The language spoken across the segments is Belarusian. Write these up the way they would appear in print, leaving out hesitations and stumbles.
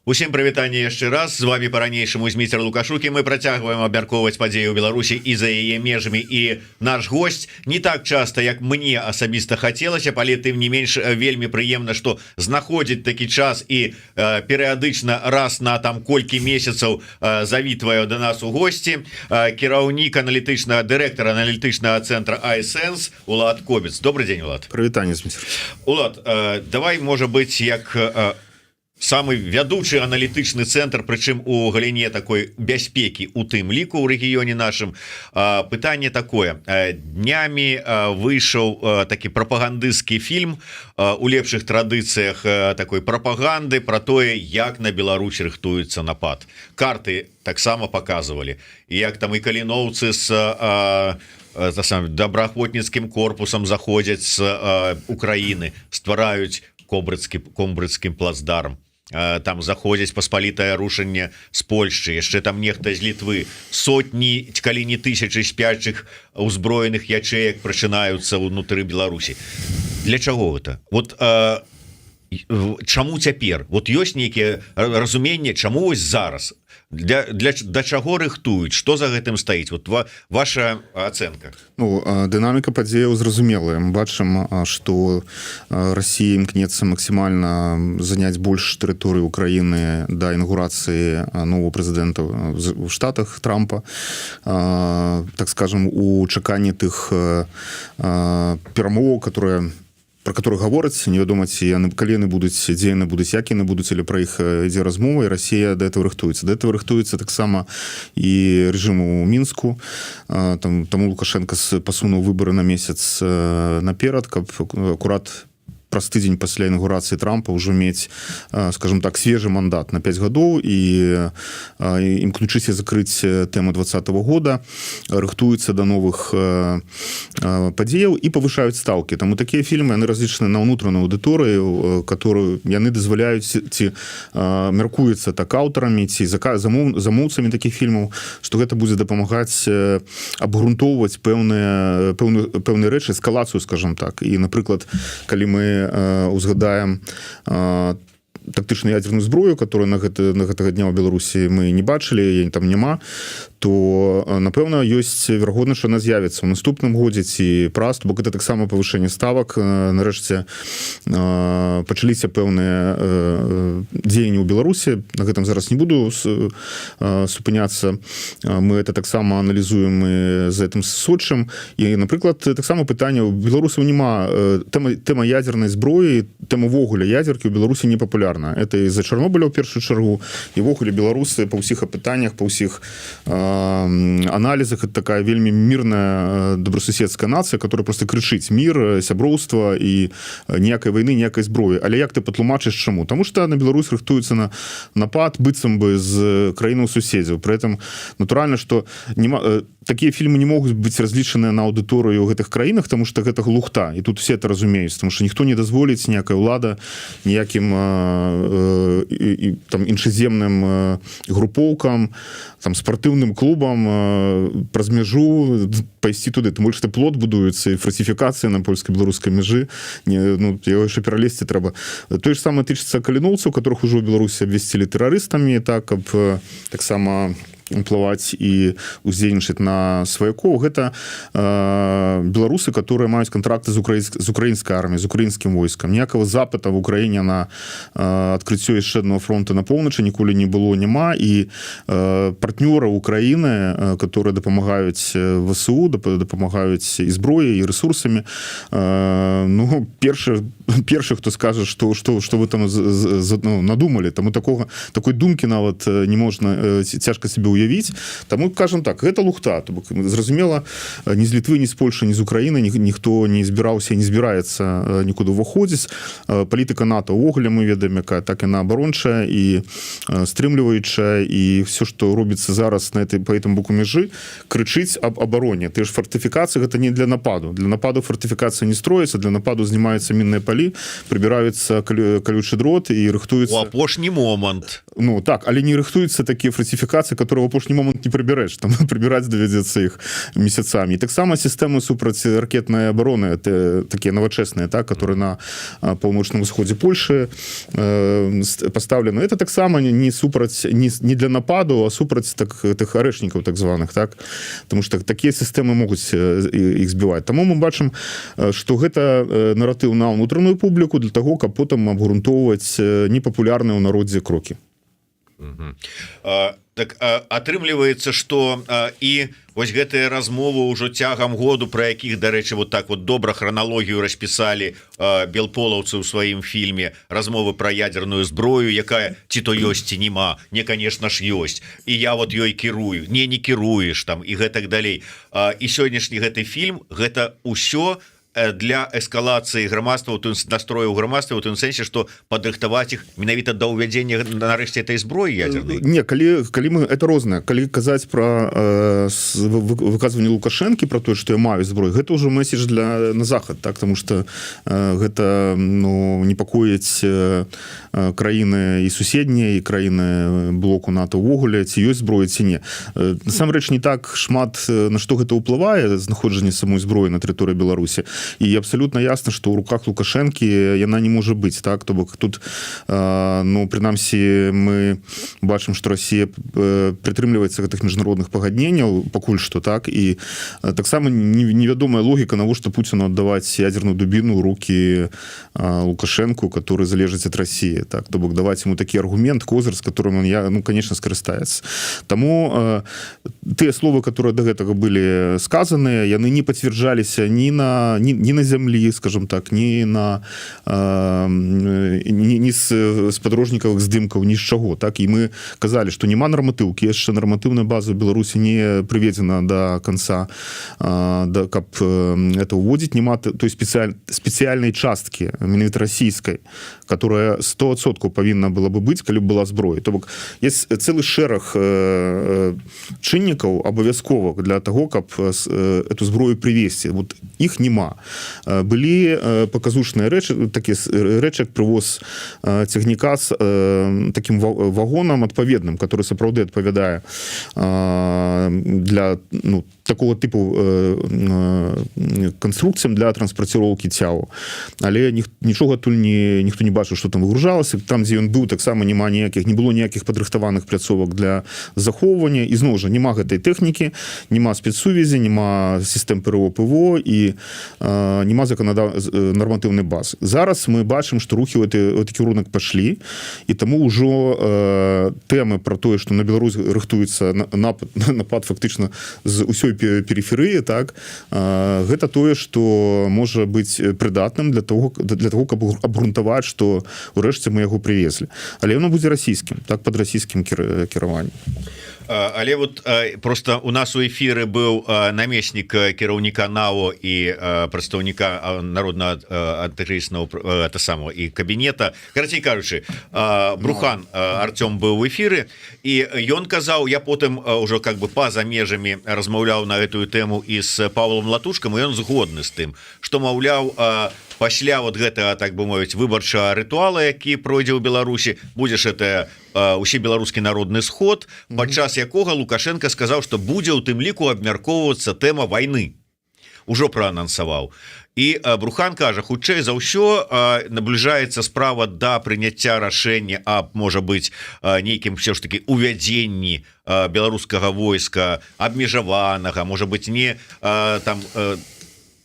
Усім прывітанне яшчэ раз, з вами по-ранейшаму Зміцер Лукашукі. Мы працягваем абмяркоўваць падзеі ў Беларусі і за яе межамі, і наш госць не так часта, як мне асабіста хацелася, але тым не менш вельмі прыемна, што знаходзіць такі час і перыядычна раз на там колькі месяцаў завітвае да нас у госці кіраўнік аналітычнага дырэктара аналітычнага цэнтра iSense Улад Кобец. Добрый день, Улад. Прывітанне, Зміцер. Улад, давай, можа быць, як самы вядучы аналітычны цэнтр, прычым у галіне такой бяспекі у тым ліку ў рэгіёне нашым. Пытанне такое: днямі выйшаў такі прапагандысцкі фільм у лепшых традыцыях такой прапаганды про тое, як на Беларусь рыхтуецца напад. Карты таксама показывалі, як там і каліноўцы з добраахвотніцкім корпусам заходзяць з Украіны, ствараюць комбрыцкім плацдарм. Там заходзяць паспалітае рушанне з Польшчы, яшчэ там нехта з Літвы, сотні, калі не тысячы спячых узброеных ячэек прачынаюцца ўнутры Беларусі. Для чаго гэта? Вот чаму цяпер? Вот ёсць нейкія разуменне, чаму ось зараз? Да чаго рыхтуюць? Што за гэтым стаіць? Вот ваша ацэнка. Ну, дынаміка падзеяў зразумелая. Мы бачым, што Расія імкнецца максімальна заняць больш тэрыторыі Украіны да інаўгурацыі нового прэзідэнта ў Штатах Трампа. Так скажем, у чаканні тых перамоваў, про которых гавораць, невядома ці калі яны будуць, дзе яны будуць, як яны будуць, але пра іх ідзе размова, і Расія да этого рыхтуецца. Да этого рыхтуецца таксама і рэжыму ў Мінску. Таму Лукашенко пасунуў выбары на месяц наперад, каб акурат праз тыдзень пасля інаўгурацыі Трампа ўжо мець, скажем так, свежы мандат на 5 гадоў і імкнучыся закрыць тэму 2020 года, рыхтуюцца да новых падзеяў і павышаюць стаўкі. Таму такія фільмы, яны разлічаны на ўнутраную аўдыторыю, которую яны дазваляюць, ці мяркуецца так аўтарамі, ці замоўцамі такіх фільмаў, што гэта будзе дапамагаць абгрунтоўваць пэўныя рэчы, эскалацыю, скажем так. І, напрыклад, калі мы узгадаем тактычную ядерную зброю, которую на гэтага дня ў Беларусі мы не бачылі, яе там няма, то, напэўна, ёсць верагоднасць, што яна з'явіцца ў наступным годзе ці праз, бо гэта таксама павышэнне ставак. Нарэшце пачаліся пэўныя дзеянні ў Беларусі. На гэтым зараз не буду супыняцца. Мы это таксама аналізуем, мы за гэтым сочым. І, напрыклад, таксама пытанне: у беларусаў няма тэма ядернай зброі, тэма ввогуле ядзеркі ў Беларусі не папулярна. Это і за Чарнобыля ў першую чаргу, і ввогуле беларусы па ўсіх апытаннях, па ўсіх аналізах, это такая вельмі мірная добрасуседская нацыя, которая просто крычыць мір, сяброўства і ніякай вайны, ніякай зброі. Але як ты патлумачыш чаму? Таму што на Беларусь рыхтуецца на напад быццам бы з краінаў суседзяў. Пры этом натуральна, што такія фільмы не могуць быць разлічаныя на аўдыторыю ў гэтых краінах, таму што гэта глухта, і тут все это разумеюць, таму што ніхто не дазволіць, ніякая ўлада, ніякім там іншаземным групоўкам, там спартыўным клубам праз мяжу пайсці туды. Тым больш, што плот будуецца і фальсіфікацыя на польска-беларускай мяжы, яго яшчэ пералезці трэба. Тое ж самае тычыцца каліноўцаў, которых ужо ў Беларусі абвесцілі тэрарыстамі, так, каб таксама уплываць і уздзейнічаць на сваякоў. Гэта беларусы, которые маюць контракты з украінскай арміяй, з украінскім войскам. Ніякага запыта в Украіне на адкрыццё яшчэ аднаго фронта на поўначы ніколі не было, няма. І партнёры Украіны, которые дапамагаюць ВСУ, дапамагаюць і зброяй, і рэсурсамі, ну, першы, хто скажа, што вы там надумалі. Таму такой думкі нават не можна, цяжка себе уявіць. Таму, кажам так, гэта лухта. Зразумела, ні з Літвы, ні з Польшы, ні з Украіны ніхто не збіраўся і не збіраецца нікуды ўваходзіць. Палітыка НАТО ўвогуле мы ведаем, якая так яна абарончая і стрымліваючая, і все, што робіцца зараз па гэтым боку мяжы, крычыць аб абароне. Ты ж фортыфікацыя, гэта не для нападу. Для нападу фортыфікацыя не строіцца, для нападу знімаюцца мінныя палі, прыбіраюцца калючы дрот і рыхтуецца... У апошні момант. Ну, так, але не рыхтуюцца такія фортыфікацыі, которые в апошні момент не прыбярэш, там прыбіраць давядзецца іх месяцамі. І таксама сістэмы супрацьракетнай абароны, такія новачэсныя, так, которые на паўночным усходзе Польшы пастаўлены. Это таксама не супраць, не для нападу, а супраць тых арэшнікаў так званых, так? Тому што такія сістэмы могуць іх збіваць. Таму мы бачым, што гэта наратыў на ўнутраную публіку для таго, каб потым абгрунтоўваць непапулярныя ў народзе крокі. Так атрымліваецца, што і вось гэтыя размовы ўжо цягам году, пра якіх, дарэчы, вот так вот добра храналогію распісалі белполаўцы ў сваім фільме, размовы пра ядерную зброю, якая ці то ёсць, ці нема, не, конечно ж, ёсць, і я вот ёй кірую, не кіруеш там, і гэтак далей. І сённяшні гэты фільм, гэта ўсё для эскалацыі грамадства, настрою грамадства, у тым сэнсе, што падрыхтаваць іх менавіта да ўвядзення нарэшце этой зброі ядзернай. Не, калі мы, это рознае. Калі казаць пра выказванне Лукашэнкі, пра тое, што я маю зброю, гэта ўжо месседж на захад, так, таму што гэта, ну, непакоіць краіны і суседнія, і краіны блоку НАТО ўвогуле, ці ёсць зброя, ці не. Насамрэч, не так шмат на што гэта ўплывае, знаходжанне самой зброі на тэрыторыі Беларусі. І абсолютно ясно, што ў руках Лукашэнкі яна не можа быць, так, то бок тут, ну, прынамсі, мы бачым, што Расія прытрымліваецца гэтых міжнародных пагадненняў пакуль што, так, і таксама невядомая логіка, навошта Пуціну аддаваць ядерную дубіну ў рукі Лукашэнку, который залежыць ад Расіі, так, то бок даваць ему такі аргумент, козыр, з которым он, ну, конечно, скарыстаецца. Таму тыя словы, которые до гэтага былі сказаныя, яны не пацвярджаліся ні на зямлі, скажем так, ні з падрожнікавых здымкаў, ні з чаго, так, і мы казалі, што няма нарматыўкі, яшчэ нарматыўная база ў Беларусі не прыведзена до конца, каб это ўводзіць, няма той спецыяльнай часткі, менавіта расійскай, которая 100% павінна была бы быць, калі б была зброя. То бок, есть цэлы шэраг чыннікаў абавязковых для таго, каб эту зброю прывесці. Вот іх няма. Былі паказушныя рэчы, такія рэчы, як прывоз цягніка з такім вагонам адпаведным, который сапраўды адпавядае для, ну, такого типу канструкцыям для транспарціроўкі цяў. Але нічога тут ніхто не бачыў, што там выгружалася. Там, дзе ён быў, таксама не было ніякіх падрыхтаваных пляцовак для захоўвання. І зноў жа, няма гэтай тэхнікі, няма спецсувязі, няма сістэм ПРО, ПВО і няма нарматыўнай базы. Зараз мы бачым, што рухі ў гэты кірунак пашлі, і таму ўжо тэмы пра тое, што на Беларусь рыхтуецца напад фактычна з усёй периферыі, так, гэта тое, што можа быць прыдатным для того, каб абгрунтаваць, што ўрэшце мы яго прывезлі. Але яно будзе расійскім, так, пад расійскім кіраваннем. Але вот просто у нас у эфіры быў намеснік кіраўніка НАО і прадстаўніка народнага антыкрызіснага самого і кабінета, карацей кажучы, Брухан Артём быў у эфіры, і ён казаў, я потым ўжо как бы па-за межамі размаўляў на гэтую тэму і з Павлом Латушкам, і ён згодны з тым, што, маўляў, пасля вот гэтага, так бы мовіць, выбарчага рытуала, які пройдзе ў Беларусі, будзеш это усебеларускі народны сход, падчас якога Лукашенко сказаў, што будзе ў тым ліку абмяркоўвацца тэма вайны. Ужо праанансаваў. І Брухан кажа, хутчэй за ўсё набліжаецца справа да прыняцця рашэння аб, можа быць, нейкім все ж таки увядзенні беларускага войска абмежаванага, можа быць, не там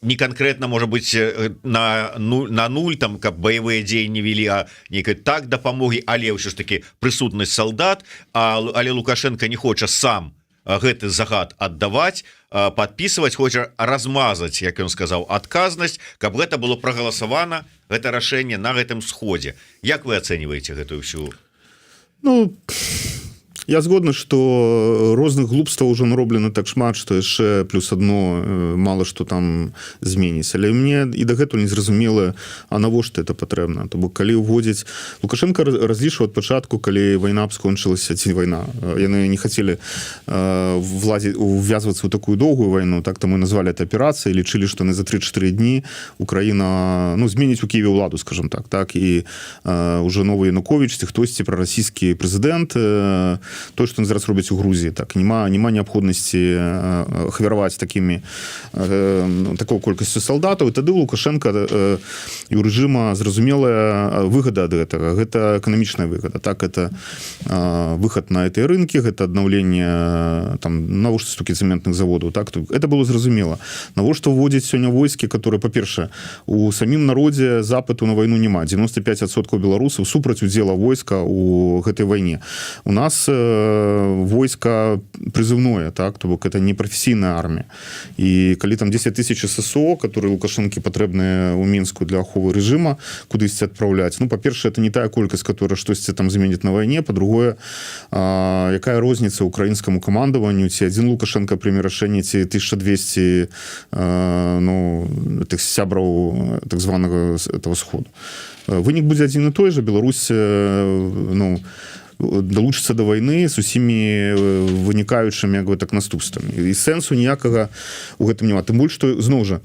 не конкретно, может быть, на нуль, там, каб боевые дзеянні вели, а нейкай так дапамогі, але ўсё ж таки прысутнасць солдат, але Лукашенко не хоча сам гэты загад аддаваць, подписывать, хоча размазаць, як ён сказаў, адказнасць, каб гэта было прагаласавана, гэта рашэнне на гэтым сходзе. Як вы ацэньваеце гэтую всю? Ну, я згодны, што розных глупстваў ўжо нароблена так шмат, што яшчэ плюс адно мала што там зменіць. Але мне і дагэтуль незразумела, а навошта это патрэбна? То бок, калі ўводзіць... Лукашенко разлічваў ад пачатку, калі вайна б скончылася, ці вайна. Яны не хацелі увязвацца ў такую доўгую вайну, так там і назвалі это аперацыяй, лічылі, што не за 3-4 дні Украіна, ну, зменіць у Киеве ўладу, скажем так, і уже новы Януковіч, ці хтосьці прарасійскі прэзідэнт то, што зараз робяць у Грузіі, так няма неабходнасці ахвяраваць такой колькасцю салдатаў, і тады у Лукашенка і у рэжыма зразумелая выгада ад гэтага. Гэта эканамічная выгада. Так, это выхад на гэтыя рынкі, гэта аднаўленне навошта столькі цэментных заводаў. Так, это было зразумела. Навошта вводзіць сёння войскі, которые, па-першае, у самім народзе запыту на вайну няма. 95% беларусаў супраць удзела войска у гэтай вайне. У нас войска прызыўное, так, то бок это не прафесійная армія. І калі там 10 тысяч ССО, которые Лукашэнкі патрэбныя ў Мінску для аховы рэжыма, кудысьці адпраўляць. Ну, па-першае, это не тая колькасць, которая штосьці там заменіць на вайне. Па-другое, якая розніца украінскаму камандаванню, ці адзін Лукашенко прыме рашэнне, ці 1200 тых сябраў так званага этого сходу. Вынік будзе адзін і той жа. Беларусь далучыцца да вайны з усімі вынікаючымі так наступствамі. І сэнсу ніякага у гэтым няма. Тым больш, што, зноў жа,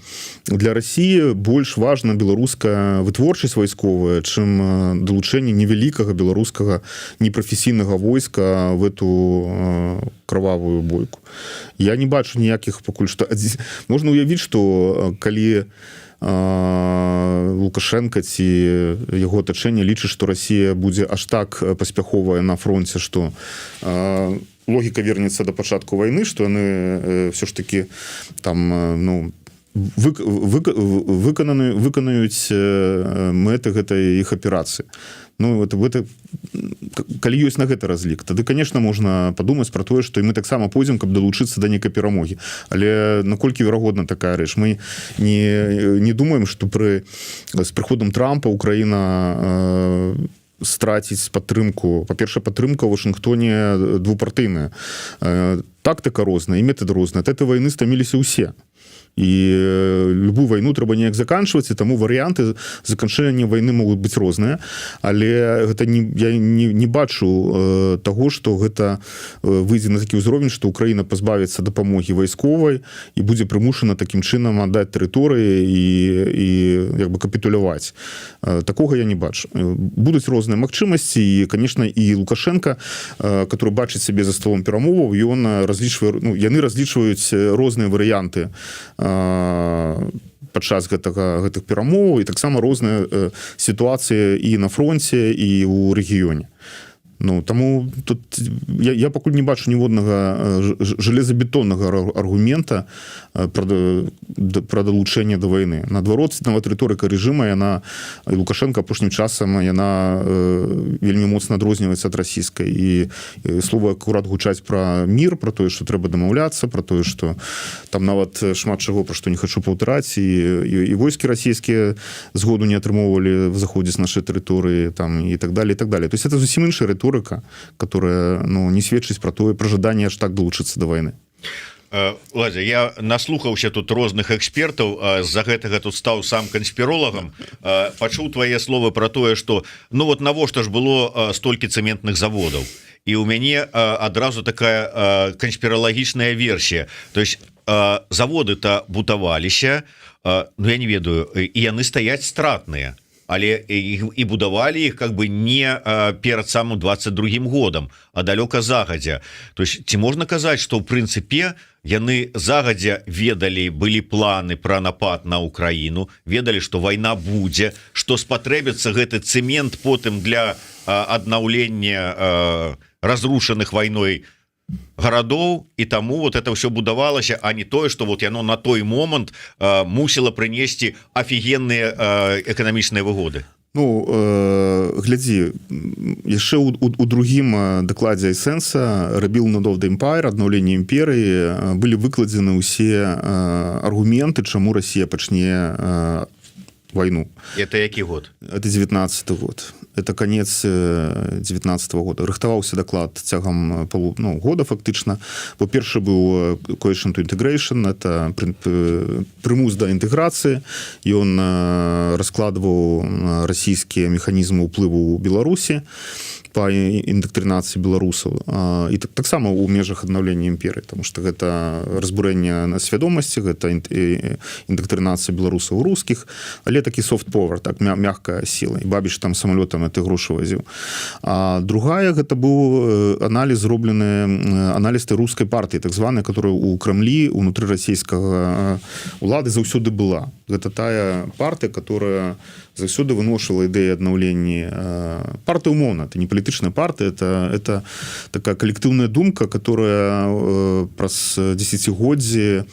для Расіі больш важна беларуская вытворчасць вайсковая, чым далучэнне невялікага беларускага непрафесійнага войска в эту кровавую бойку. Я не бачу ніякіх пакуль што... Можна ўявіць, што калі Лукашенко ці яго атачэнне лічыць, што Расія будзе аж так паспяховая на фронце, што логіка вернецца да пачатку вайны, што яны ўсё ж такі там выканаюць мэты гэтай іх аперацыі. Калі ёсць на гэта разлік, тады, конечно, можна падумаць пра тое, што і мы таксама пойдзем, каб далучыцца да нейкай перамогі. Але наколькі верагодна такая рэч? Мы не думаем, што з прыходам Трампа Украіна страціць падтрымку. Па-першае, падтрымка ў Вашынгтоне двупартыйная. Тактыка розная, і метады розныя. Ад этой вайны стаміліся ўсе. І любую вайну трэба неяк заканчваць, і таму варыянты заканчэння вайны могуць быць розныя, але гэта я не бачу таго, што гэта выйдзе на такі ўзровень, што Украіна пазбавіцца дапамогі вайсковай і будзе прымушана такім чынам аддаць тэрыторыі і як бы капітуляваць. Такога я не бачу. Будуць розныя магчымасці, і, конечно, і Лукашенко, который бачыць сябе за столом перамоваў, яны разлічваюць розныя варыянты падчас гэтых перамоваў, і таксама розныя сітуацыі і на фронце, і ў рэгіёне. Таму тут я пакуль не бачу ніводнага жалезабетоннага аргумента пра далучэнне да вайны. Наадварот, нават рыторыка рэжыма, Лукашенко апошнім часам, яна вельмі моцна адрозніваецца ад расійскай. І словы акурат гучаць пра мір, пра тое, што трэба дамаўляцца, пра тое, што там нават шмат чаго, пра што не хачу паўтараць, і войскі расійскія згоду не атрымоўвалі в заходзе з нашай тэрыторыі, і так далее, і так далее. То есть это зусім іншая рыторыка, которая не сведчыць пра тое, пра жаданне аж так далучыцца да вайны. Ладзя, я наслухаўся тут розных экспертаў, з-за гэтага тут стаў сам канспіролагам, пачуў твае словы пра тое, што навошта ж было столькі цэментных заводаў, і ў мяне адразу такая канспіралагічная версія. То есть заводы-то бутаваліся, я не ведаю, і яны стаяць стратныя, але і будавалі іх как бы не перад самым 22-м годам, а далёка загадзя. То есть ці можна казаць, што ў прынцыпе яны загадзя ведалі, былі планы пра напад на Украіну, ведалі, што вайна будзе, што спатрэбіцца гэты цэмент потым для аднаўлення разрушаных вайной гарадоў, і таму это ўсё будавалася, а не тое, што яно на той момант мусіла прынесці афігенныя эканамічныя выгоды. Глядзі, яшчэ у другім дакладзе Айсенса «Rebuilding of the Empire», аднаўленне імперыі, былі выкладзены ўсе аргументы, чаму Расія пачне войну. Это які год? Это 19-й год. Это конец 19-го года. Рыхтаваўся даклад цягам года фактычна. По-перше, быў coercion to integration, это прымус да інтэграцыі. Ён раскладваў расійскія механізмы ўплыву ў Беларусі по индоктринации белорусов, и так само у межах аднаўлення імперыі, потому что гэта разбурэнне на свядомасці, гэта индоктринация белорусаў русских, але такі soft power, так, мягкая сила. І Бабіш там самолетом эти грошы возіў. А другая, гэта быў аналіз зроблены, аналіз рускай партыі, так званая, которая у Кремлі, унутры расійскага улады заўсёды была. Гэта тая партыя, которая заўсёды выношвала ідэі аднаўлення. Партыя умоўна, это не палітычная партыя, это такая калектыўная думка, которая праз дзесяцігоддзі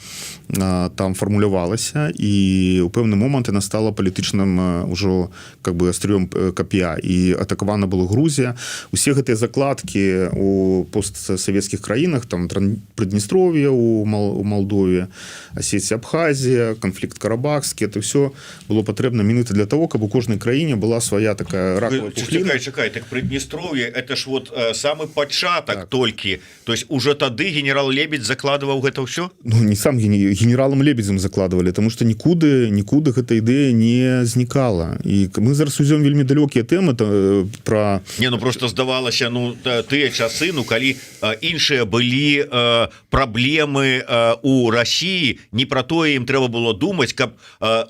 там фармулявалася, і ў пэўны момант яна стала палітычным ужо как бы астрыём кап'я, і атакавана была Грузія. Усе гэтыя закладкі у постсавецкіх краінах, там Прыднестров'е у Малдове, Асетія, Абхазія, канфлікт карабахскі, это все было патрэбна мінуты для того, каб у кожнай краіне была свая такая раковая пухліна. Чакай, так Прыднестров'е, это ж вот самы пачатак так. Толькі, то есть уже тады генерал Лебедь закладываў гэта ўсё? Ну, не сам генералам Лебедзем закладывалі, тому што нікуды гэта ідэя не знікала. І мы зараз узём вельмі далёкія тэмы пра... Не, ну просто здавалася, ну, тыя часы, ну, калі іншыя былі праблемы у Расіі, не пра тое ім трэба было думаць, каб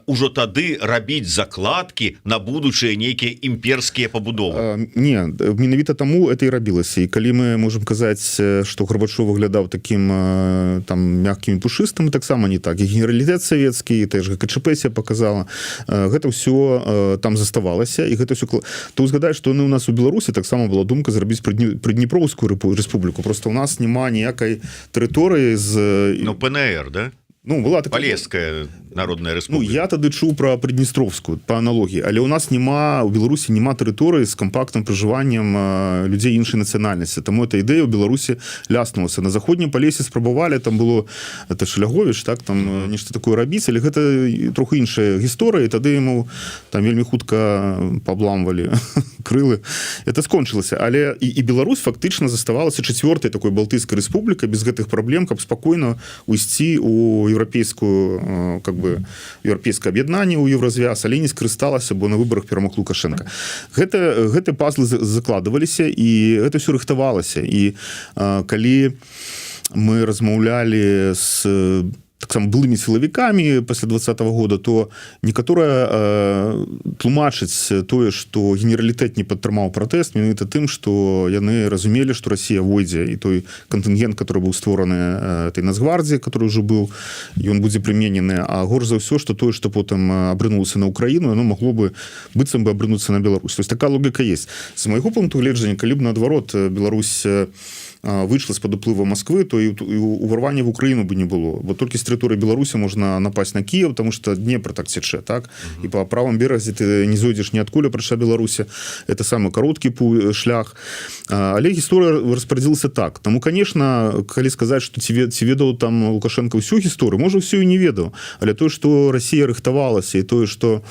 ужо тады рабіць закладкі на будучыя нейкія імперскія пабудовы. Не, менавіта таму это і рабілася. І калі мы можам казаць, што Горбачов выглядаў такім там мягкім і пушыстым, таксама не так. І генералітэт савецкі, і ж ГКЧП себе показала. Гэта ўсё там заставалася, і гэта ўсё... То узгадай, што у нас у Беларусі таксама была думка зрабіць Прыдніпроўскую рэспубліку. Просто у нас няма ніякай тэрыторыі з... Ну, ПНР, да? Ну, была такая... Палеская народная рэспубліка. Ну, я тады чуў пра Прыдністровскую, па аналогіі, але ў нас няма, у Беларусі няма тэрыторыі з кампактным пражываннем людзей іншай нацыянальнасці. Таму эта ідэя ў Беларусі ляснулася. На заходнім Палесе спрабавалі, там было это Шляговіч, так, там нешта такое рабіць, але гэта троху іншая гісторыя, і тады яму там вельмі хутка пабламвалі крылы. Это скончылася, але і Беларусь фактычна заставалася чацвёртай такой балтыйскай рэспублікай без гэтых праблем, каб спакойна уйсці у еўрапейскую, как бы, еўрапейскае аб'яднанне ў Еўразвяз, але не скарысталася, бо на выбарах перамог Лукашенко. Гэты пазлы закладываліся, і гэта ўсё рыхтавалася. І калі мы размаўлялі з таксама былымі сілавікамі пасля 20-го года, то некаторыя тлумачаць тое, што генералітэт не падтрымаў пратэст менавіта тым, што яны разумелі, што Расія войдзе, і той кантынгент, который быў створаны этой Нацгвардіі, который ўжо быў, ён будзе прыменены, а горш за ўсё, што тое, што потым абрынулася на Украіну, яно магло бы быццам бы абрынуцца на Беларусь. То есть такая логіка есть. З майго пункту гледжання, калі б наадварот Беларусь выйшла з-пад уплыву Москвы, то і уварвання в Украіну бы не было. Бо толькі з тэрыторыі Беларусі можна напасть на Кіев, тому што Днепр так цячэ, так? І па правым беразе ты не зойдзеш ніадкуль, апрача Беларусі. Это самы кароткі шлях. Але гісторыя распарадзілася так. Таму, конечно, калі сказаць, што ці ведаў там Лукашенко ўсю гісторыю, можа, ўсё і не ведаў. Але тое, што Расія рыхтавалася, і тое, што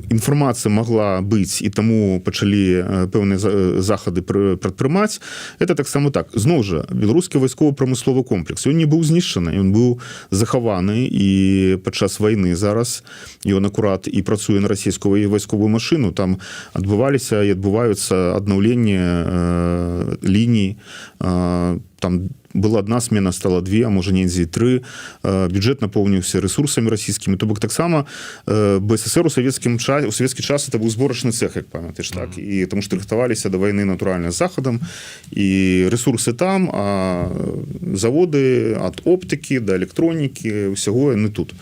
інфармацыя магла быць, і таму пачалі пэўныя захады прадпрымаць, это таксама так. Зноў жа, беларускі вайсковы-прамысловы комплекс, ён не быў знішчаны, ён быў захаваны, і падчас вайны зараз ён акурат і працуе на расійскую вайсковую машыну, там адбываліся і адбываюцца аднаўленне ліній, там была одна смена, стала две, а можа недзе і тры. Бюджет напоўніўся рэсурсамі расійскімі. То бок таксама БССР у савецкі час это быў зборачны цэх, як памятаеш, так. І таму што рыхтаваліся да вайны натуральна з захадам, і рэсурсы там, а заводы ад оптыкі да электронікі, усяго яны тут.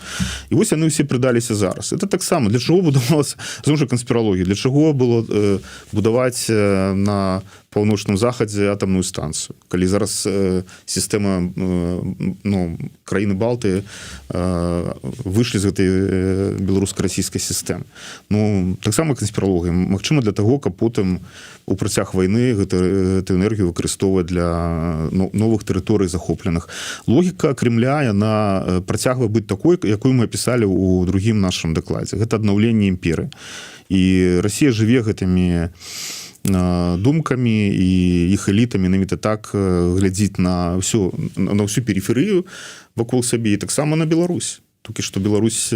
І вось яны ўсе прыдаліся зараз. Это таксама для чаго будавалася, зноў жа канспіралогія, для чаго было будаваць на паўночным захадзе атамную станцыю, калі зараз сістэма, ну, краіны Балты выйшлі з гэтай беларуска-расійскай сістэмы. Ну, таксама канспіралогія. Магчыма, для таго, каб потым у працяг вайны гэту энергію выкарыстоўваць для новых тэрыторый захопленых. Логіка Кремля, яна працягвае быць такой, якую мы апісалі ў другім нашым дакладзе. Гэта аднаўленне імперыі. І Расія жыве гэтымі думкамі і іх элітамі, менавіта так глядзіць на всю перыферыю вакол сябе, і таксама на Беларусь. толькі што Беларусь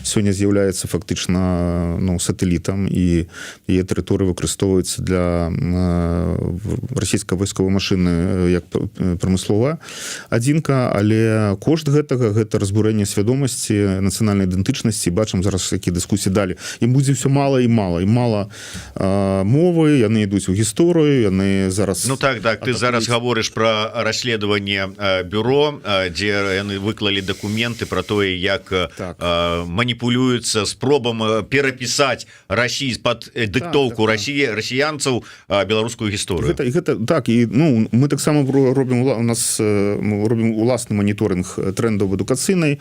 сёння з'яўляецца фактычна сатэлітам, і яе тэрыторыя выкарыстоўваецца для расійскай вайсковай машыны як прамысловая адзінка, але кошт гэтага гэта разбурэнне свядомасці нацыянальнай ідэнтычнасці. Бачым зараз якія дыскусіі далі. Ім будзе ўсё мала і мала мовы, яны ідуць у гісторыю, яны зараз... Так, ты зараз гаворыш пра расследаванне бюро, дзе яны выклалі дакументы пра тое, як маніпулююцца спробам перапісаць пад дыктоўку расіянцаў беларускую гісторыю. Так, і мы таксама робім уласны маніторинг трендаў в адукацыйнай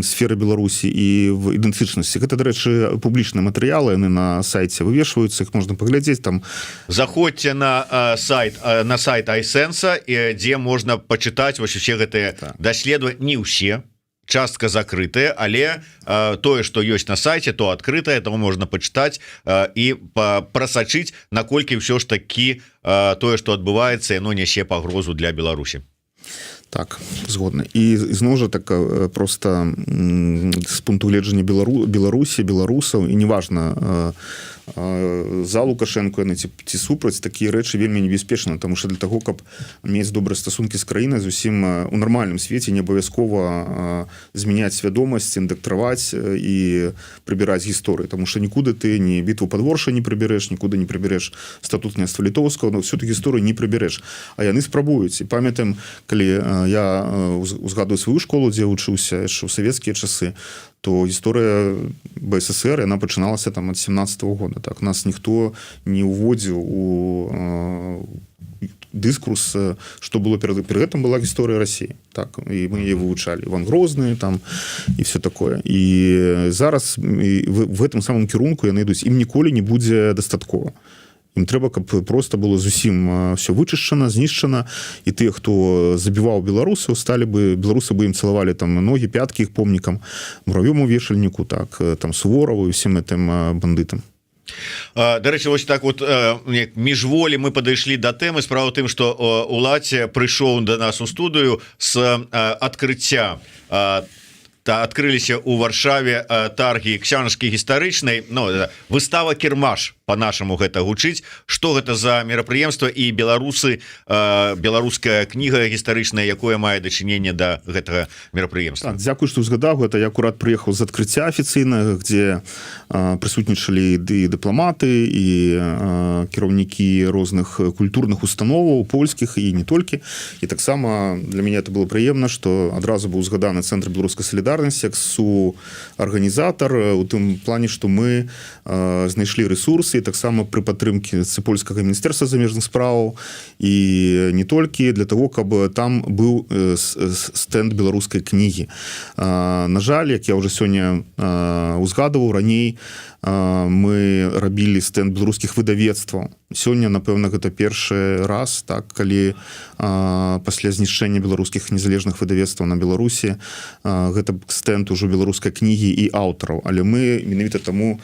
сферы Беларусі і в ідэнтычнасці. Гэта, дарэчы, публічныя матэрыялы, яны на сайце вывешваюцца, іх можна паглядзець там. Заходзьце на сайт iSense, дзе можна пачытаць вось усе гэтыя даследаванні. Не ўсе, частка закрытая, але тое, што ёсць на сайце, то адкрытае, то можна пачытаць і прасачыць, наколькі ўсё ж такі тое, што адбываецца, яно нясе пагрозу для Беларусі. Так, згодны. І зноў жа так проста з пункту гледжання Беларусі, беларусаў, і неважна за Лукашенко яны ці супраць, такія рэчы вельмі небяспечна, тому што для таго, каб мець добрыя стасункі з краінай, зусім у нармальным свеце не абавязкова змяняць свядомасць, індактраваць і прыбіраць гісторыю, тому што нікуды ты ні бітву пад Воршай не прыбярэш, нікуды не прыбярэш статут княства літоўскага, но всю ту гісторыю не прыбярэш. А яны спрабуюць. І памятаем, калі я узгадую сваю школу, дзе вучыўся яшчэ ў савецкія часы, то гісторыя БССР, яна пачыналася там ад 17-го года. Так, нас ніхто не ўводзіў у дыскурс, што было перед гэтым была гісторыя Расіі. Так, і мы яе вывучалі. Іван Грозны там і все такое. І зараз в гэтым самым кірунку яны ідуць. Ім ніколі не будзе дастаткова. Ім трэба, каб проста было зусім все вычышчана, знішчана, і тыя, хто забіваў беларусаў, беларусы бы ім цалавалі там ногі, пяткі іх помнікам, Муравёву вешальніку, так, там Суворову і ўсім гэтым бандытам. Дарэчы, вось так вот міжволі мы падышлі да тэмы. Справа ў тым, што Уладзя прыйшоў да нас у студыю з адкрыцця. Адкрыліся ў Варшаве таргі ксяжкі гістарычнай, выстава «Кірмаш», по-нашаму гэта гучыць. Што гэта за мерапрыемства, і беларуская кніга гістарычная, якое мае дачыненне да гэтага мерапрыемства? Дзякуй, што ўзгадаў гэта. Я акурат прыехаў з адкрыцця афіцыйнага, дзе прысутнічалі і дыпламаты, і кіраўнікі розных культурных установаў, польскіх і не толькі. І таксама для мяне это было прыемна, што адразу быў узгаданы Цэнтр беларускай салідарнасці як суарганізатар, у тым плане, што мы знайшлі рэсурсы, і таксама пры падтрымке польскага міністэрства замежных справаў, і не толькі для того, каб там быў стэнд беларускай кнігі. На жаль, як я ўжо сёння узгадываў раней, мы рабілі стэнд беларускіх выдавецтваў. Сёння, напэўна, гэта першы раз, так, калі пасля знішчэння беларускіх незалежных выдавецтваў на Беларусі гэта стэнд ужо беларускай кнігі і аўтараў. Але мы менавіта таму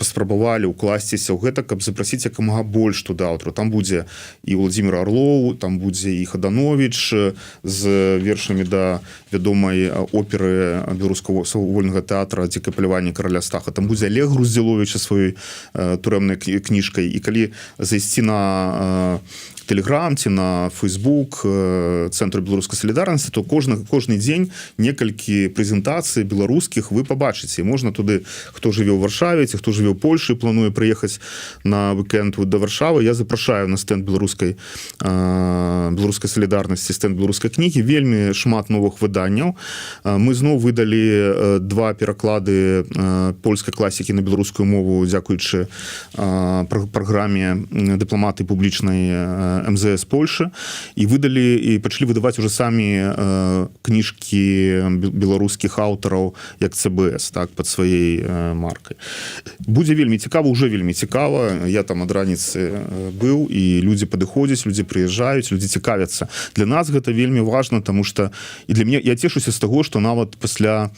паспрабавалі укласціся ў гэта, каб запрасіць якамога больш туды аўтараў. Там будзе і Владзімир Орлоў, там будзе і Хаданович з вершамі да вядомай оперы беларускага вольнага тэатра «Дзікае паляванне караля Стаха». Там будзе Олег Груздзіловіч сваёй турэмнай кніжкай. І калі зайсці на Телеграм ці на Фейсбук Цэнтру беларускай салідарнасці, то кожны дзень некалькі прэзентацый беларускіх вы пабачыце. Можна туды, хто жыве ў Варшаве, ці хто жыве ў Польшы, плануе прыехаць на вікенд да Варшавы, я запрашаю на стэнд беларускай салідарнасці, стэнд беларускай кнігі. Вельмі шмат новых выданняў. Мы зноў выдалі 2 пераклады польскай класікі на беларускую мову, дзякуючы праграме дыпламаты публічнай МЗС Польши, і выдалі і пачалі выдаваць уже самі кніжкі беларускіх аўтараў як ЦБС, так, пад сваёй маркай. Будзе вельмі цікава, уже вельмі цікава. Я там ад раніцы быў, і людзі падыходзяць, людзі прыязджаюць, людзі цікавяцца. Для нас гэта вельмі важна, таму што і для мяне, я цешуся з таго, што нават пасля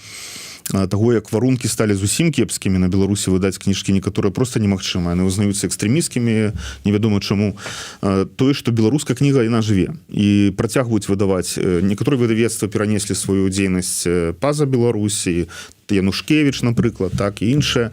таго як варункі сталі зусім кепскімі на Беларусі выдаць кніжкі некаторыя просто немагчыма, яны узнаюцца экстрэміскімі, невядома чаму. Тое, што беларуская кніга яна жыве і працягваюць выдаваць. Некаторыя выдавецтва перанеслі сваю дзейнасць па-за Беларусі, Янушкевич, напрыклад, так і іншае.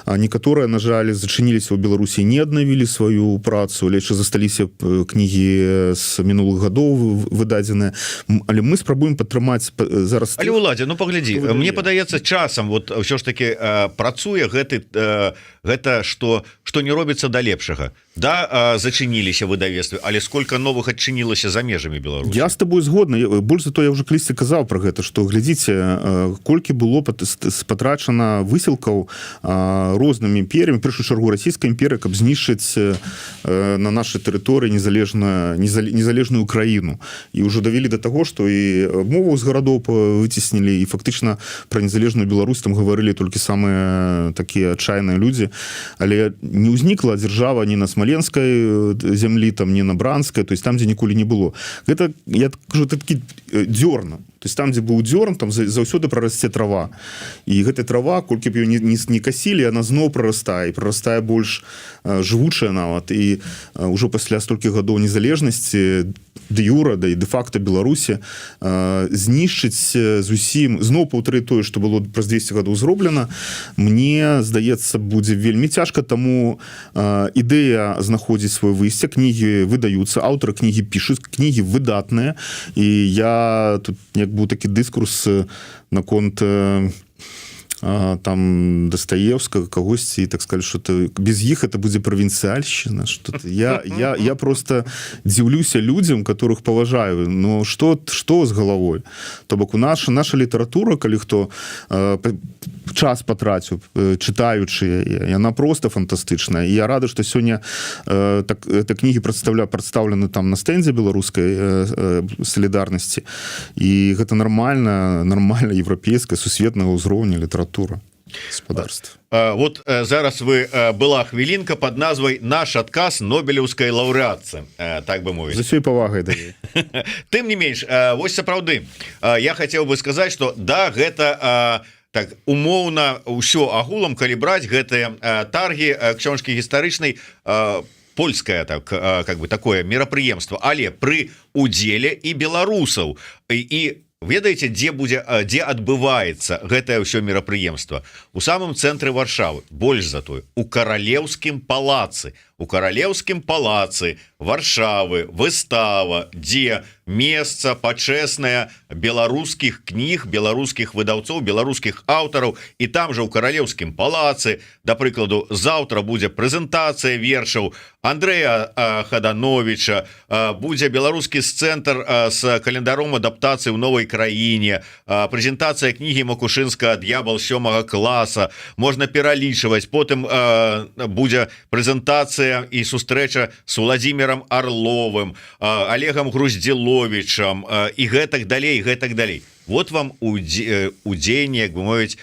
Некаторыя, на жаль, зачыніліся ў Беларусі, не аднавілі сваю працу, але яшчэ засталіся кнігі з мінулых гадоў выдадзеныя. Але мы спрабуем падтрымаць зараз. Але Уладзе, ну паглядзі, мне падаецца часам вот ўсё ж таки працуе гэта што не робіцца да лепшага. Да, зачыніліся выдавецтвы, але сколько новых адчынілася за межамі Беларусі. Я з тобой згодны. Больш за то, я ўжо калісьці казаў пра гэта, што глядзіце, колькі было патрачана высілкаў рознымі імперіямі, першую чаргу расійскай імперыі, каб знішчыць на нашай тэрыторыі незалежную краіну. І ўжо давялі да таго, што і мову з гарадоў выцеснілі, і фактычна пра незалежную Беларусь там гаварылі толькі самыя такія адчайныя людзі. Але не ўзнікла дзяржава ні на смаленскай зямлі, там, не на бранскай, то есть там, дзе ніколі не было. Гэта, я кажу, такі дзёрна. То есть там, дзе быў дзёрн, там заўсёды прарасце трава. І гэтая трава, колькі б ее не касілі, она зноў прарастае, і прарастае больш жывучая нават. І ўжо пасля столькі гадоў незалежнасці де юра, да і де-факта Беларусі знішчыць зусім, зноў паўтары тое, што было праз 200 гадоў зроблена, мне, здаецца, будзе вельмі цяжка, таму ідэя знаходзіць сваё выйсце, кнігі выдаюцца, аўтары кнігі пішуць, кнігі выдатныя, і я тут быў такі дыскурс наконт там Дастаевскага, кагосьці, так сказать, что без іх это будзе правінцыяльшчына. Я просто дзіўлюся людзям, которых паважаю. Но что з галавой? То бок наша літаратура, калі хто час патраціў, чытаючы яе, яна просто фантастычная. І я рада, што сёння эта кнігі прадстаўлены там на стэндзе беларускай салідарнасці. І гэта нормальна еўрапейская, сусветнага ўзроўня літаратура. Господарств. Вот зараз была хвілінка под назвай «Наш адказ нобелеўскай лаўрэатцы», так бы мовіць. За ўсёй павагай да яе. Тым не менш, вось сапраўды, я хацеў бы сказаць, што да, гэта так умоўна ўсё агулам, калі браць гэтыя таргі ксёнжкі гістарычнай, польскае так, как бы такое мерапрыемства, але пры удзеле і беларусаў. І ведаеце, дзе адбываецца гэтае ўсё мерапрыемства? У самым цэнтры Варшавы, больш за тое, у каралеўскім палацы. У каралеўскім палацы Варшавы выстава, дзе месца пачэснае беларускіх кніг, беларускіх выдаўцоў, беларускіх аўтараў. І там жа ў каралеўскім палацы, да прыкладу, заўтра будзе прэзентацыя вершаў Андрэя Хадановича, будзе беларускі цэнтр з календаром адаптацыі ў новай краіне, прэзентацыя кнігі Макушынскага «Д'ябал 7 класа», можна пералічваць, потым будзе прэзентацыя і сустрэча з Владимиром Орловым, Олегом Груздзіловічам і гэтак далей. Вот вам удзеянне, як бы мовіць,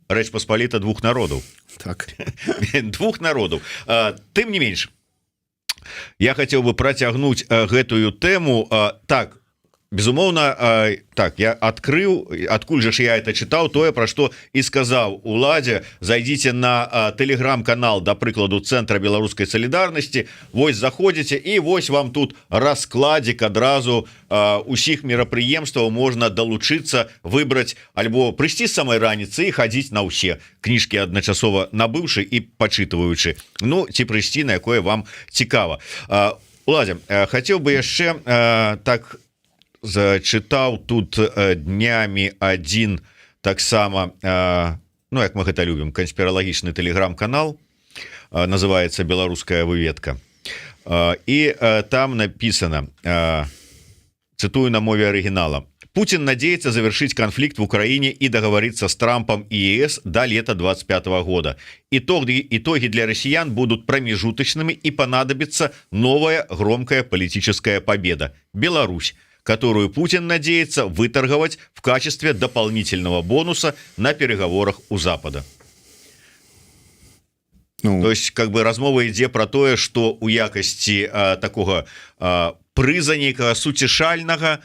Рэч Паспаліта двух народаў. Так. Двух народаў. Тым не менш, я хацеў бы працягнуць гэтую тэму. Так, безумоўна, так, я адкрыў, адкуль жа ж я это чытаў, тое, пра што і сказаў Уладзе. Зайдзіце на тэлеграм-канал, да прыкладу, Цэнтра беларускай салідарнасці, вось заходзіце, і вось вам тут раскладзік адразу усіх мерапрыемстваў, можна далучыцца, выбраць, альбо прыйсці з самай раніцы і хадзіць на ўсе кніжкі адначасова набыўшы і пачытваючы. Ну, ці прыйсці, на якое вам цікава. Уладзе, хацеў бы яшчэ так зачытаў тут днямі адзін таксама, ну, як мы гэта любім, канспіралагічны тэлеграм-канал, называецца «Беларуская выведка». І там написано, цитую на мове оригинала: «Путин надеется завершить конфликт в Украине и договориться с Трампом и ЕС до лета 2025 года. Итоги для россиян будут промежуточными, и понадобится новая громкая политическая победа – Беларусь, которую Путин надеется выторговать в качестве дополнительного бонуса на переговорах у Запада». То есть как бы размова ідзе про тое, что у якасці такого прыза нейкага суцішальнага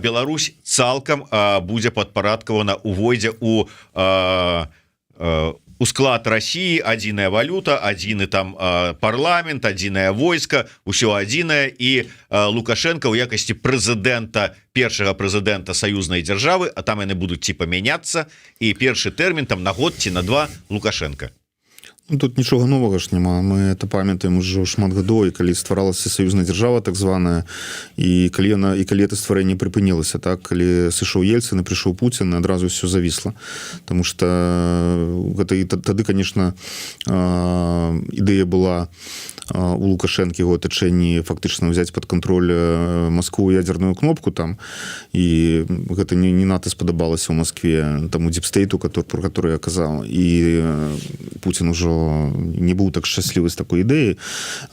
Беларусь цалкам будзе падпарадкавана, увойдзе у склад России, адзіная валюта, адзіны там парламент, адзінае войска, усё адзінае, і Лукашенко ў якасці прэзідэнта, першага прэзідэнта саюзнай дзяржавы, а там яны будуць типа мяняцца, і першы тэрмін там на год ці на 2 Лукашенко. Ну, тут нічога новага ж няма. Мы это памятаем ужо шмат гадоў, і калі стваралася саюзная дзяржава так званая, і калі это стварэнне прыпынілася, так, калі сышоў Ельцын і прыйшоў Пуцін, адразу ўсё завісла. Таму што гэта і тады, конечно, ідэя была у Лукашэнкі его атачэнні фактычна ўзяць пад кантроль Маскву ядерную кнопку там, і гэта не надта спадабалася ў Маскве таму дипстейту, про который я казаў, і Пуцін ужо не быў так шчаслівы з такой ідэі.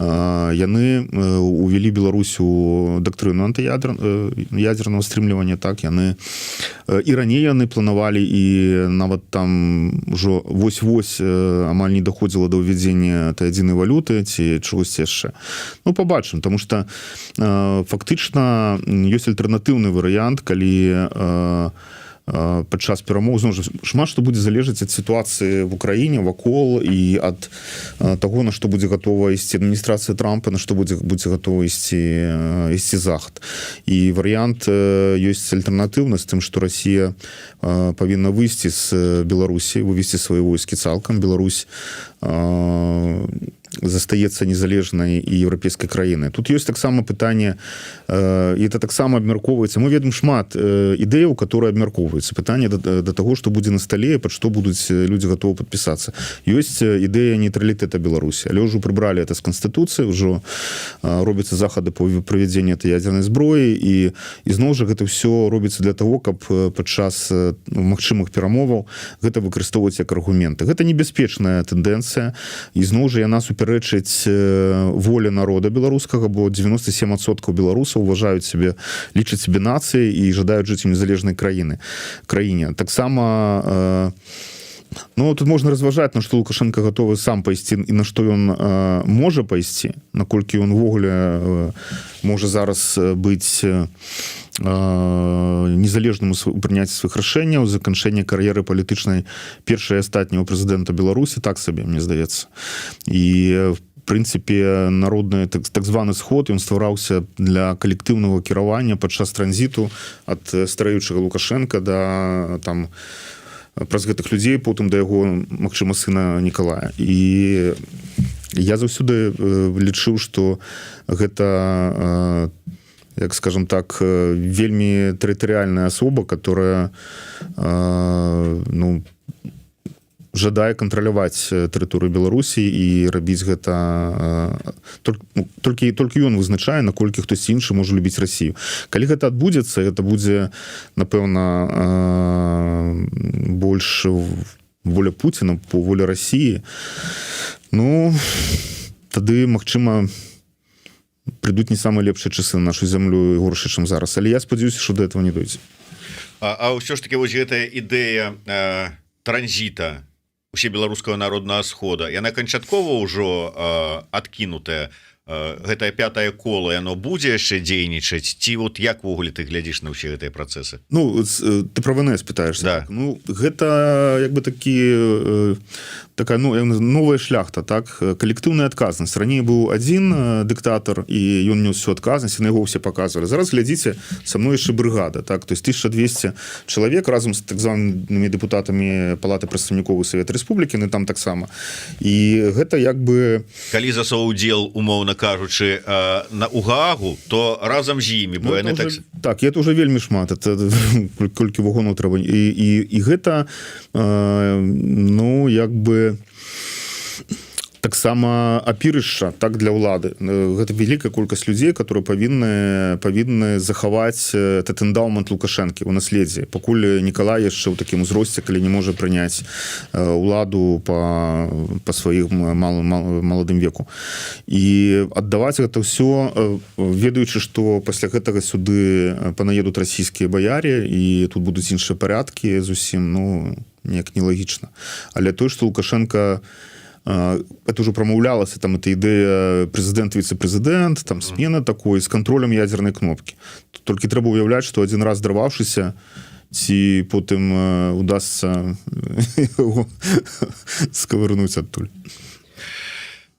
Яны увялі Беларусь у дактрыну антыядерного стрымлівання, так, яны і раней яны планавалі, і нават там ужо вось-вось амаль не даходзіла да ўвядзення этой адзінай валюты ці чагось яшчэ. Ну, побачым, тому што фактычна ёсць альтэрнатыўны варыянт, калі падчас перамоў, зноў жа, шмат што будзе залежаць ад сітуацыі в Украіне вакол і ад таго, на што будзе гатова ісці адміністрацыя Трампа, на што будзе гатова ісці захад. І варыянт ёсць альтэрнатыўны з тым, што Расія павінна выйсці з Беларусі, вывесці свае войскі цалкам. Беларусь застаецца незалежнай і еўрапейскай краінай. Тут ёсць таксама пытанне, і это таксама абмяркоўваецца. Мы ведаем шмат ідэяў, которые абмяркоўваюцца. Пытанне да таго, што будзе на стале, пад што будуць людзі гатовы падпісацца. Ёсць ідэя нейтралітэта Беларусі, але ўжо прыбралі это з Канстытуцыі, ўжо робяцца захады па правядзенні этой ядзернай зброі, і зноў жа гэта ўсё робіцца для таго, каб падчас магчымых перамоваў гэта выкарыстоўваць як аргументы. Гэта небяспечная тэндэнцыя, і зноў жа яна супярэчыць волі народа беларускага, бо 97% беларусаў уважаюць сябе, лічаць сябе нацыяй і жадаюць жыць у незалежнай краіне. Таксама ну, тут можна разважаць, на што Лукашенко гатовы сам пайсці і на што ён можа пайсці, наколькі ён увогуле можа зараз быць незалежным у прыняцці сваіх рашэнняў, заканчэння кар'еры палітычнай першай і астатняго прэзідэнта Беларусі, так сабе, мне здаецца. І в прынцыпе народны так званы сход, ён ствараўся для калектыўнага кіравання падчас транзіту ад старэючага Лукашенка да там праз гэтых людзей, потым да яго, магчыма, сына Нікалая. І я заўсёды лічыў, што гэта, як скажем так, вельмі тэрытарыяльная асоба, которая ну, жадае кантраляваць тэрыторыю Беларусі і рабіць гэта толькі ён вызначае, наколькі хтось іншы можа любіць Расію. Калі гэта адбудзецца, гэта будзе, напэўна, больш воля Пуціна по волі Расіі. Ну, тады, магчыма, прыйдуць не самыя лепшыя часы на нашу зямлю і горшы, чым зараз. Але я спадзяюся, што да этого не дойдзе. А ўсё ж таки вось гэтая ідэя транзіта усебеларускага народнага схода, яна канчаткова ўжо адкінутая. Гэтае пятае кола, яно будзе яшчэ дзейнічаць, ці вот як ввогуле ты глядзіш на ўсе гэтыя працэсы? Ну, ты про ВНС пытаешься. Да. Так? Ну, гэта як бы такі такая, ну, новая шляхта, так, калектыўная адказнасць. Раней быў адзін дыктатар, і ён нёс всю адказнасць, і на яго ўсе паказвалі. Зараз глядзіце, са мной яшчэ брыгада, так, то есть 1200 чалавек разам з так званымі дэпутатамі Палаты прадстаўнікоў Савета Рэспублікі, яны там таксама. І гэта як бы... Калі за саўдзел, умоўна кажучы, у Гаагу, то разам з імі, бо яны так... Так, это ўжо вельмі шмат, это колькі вагонаў трэба. І гэта, ну, як бы таксама апірышча, так, для ўлады. Гэта вялікая колькасць людзей, которые павінны захаваць этот эндаумент Лукашэнкі ў наследзе, пакуль Нікалай яшчэ ў такім узросце, калі не можа прыняць уладу па сваім маладым веку. І аддаваць гэта ўсё, ведаючы, што пасля гэтага сюды панаедуць расійскія баяры, і тут будуць іншыя парядкі зусім, ну, неяк нелагічна. Але той, што Лукашенко это уже промаўлялася, там эта ідэя прэзідэнт, віцэ-прэзідэнт, там смена такой з кантролем ядзернай кнопкі. Толькі трэба ўяўляць, што адзін раз дарваўшыся, ці потым удасца скавырнуць адтуль.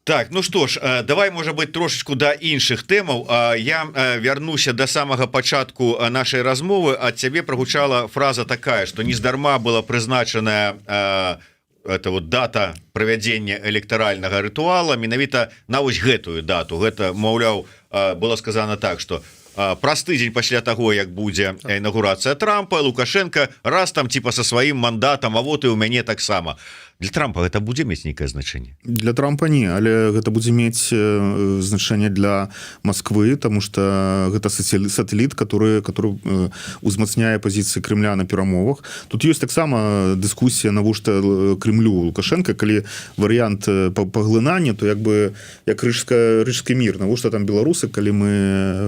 Так, ну что ж, давай, может быть, трошечку до іншых тэмаў. Я вярнуся до самага пачатку нашай размовы. Ад цябе прагучала фраза такая, что нездарма была прызначаная это вот дата правядзення электаральнага рытуала менавіта на вось гэтую дату. Гэта, маўляў, было сказано так, что праз тыдзень пасля таго, як будзе інаугурацыя Трампа, Лукашенко раз там типа со сваім мандатам, а вот і ў мяне таксама. Для Трампа гэта будзе мець нейкае значэнне? Для Трампа не, але гэта будзе мець значэнне для Москвы, тому что гэта сателліт, который узмацняе пазіцыі Кремля на перамовах. Тут ёсць таксама дыскусія, навошта Кремлю Лукашенко, калі варыянт паглынання, то як бы як рыжскі мір, навошта там беларусы, калі мы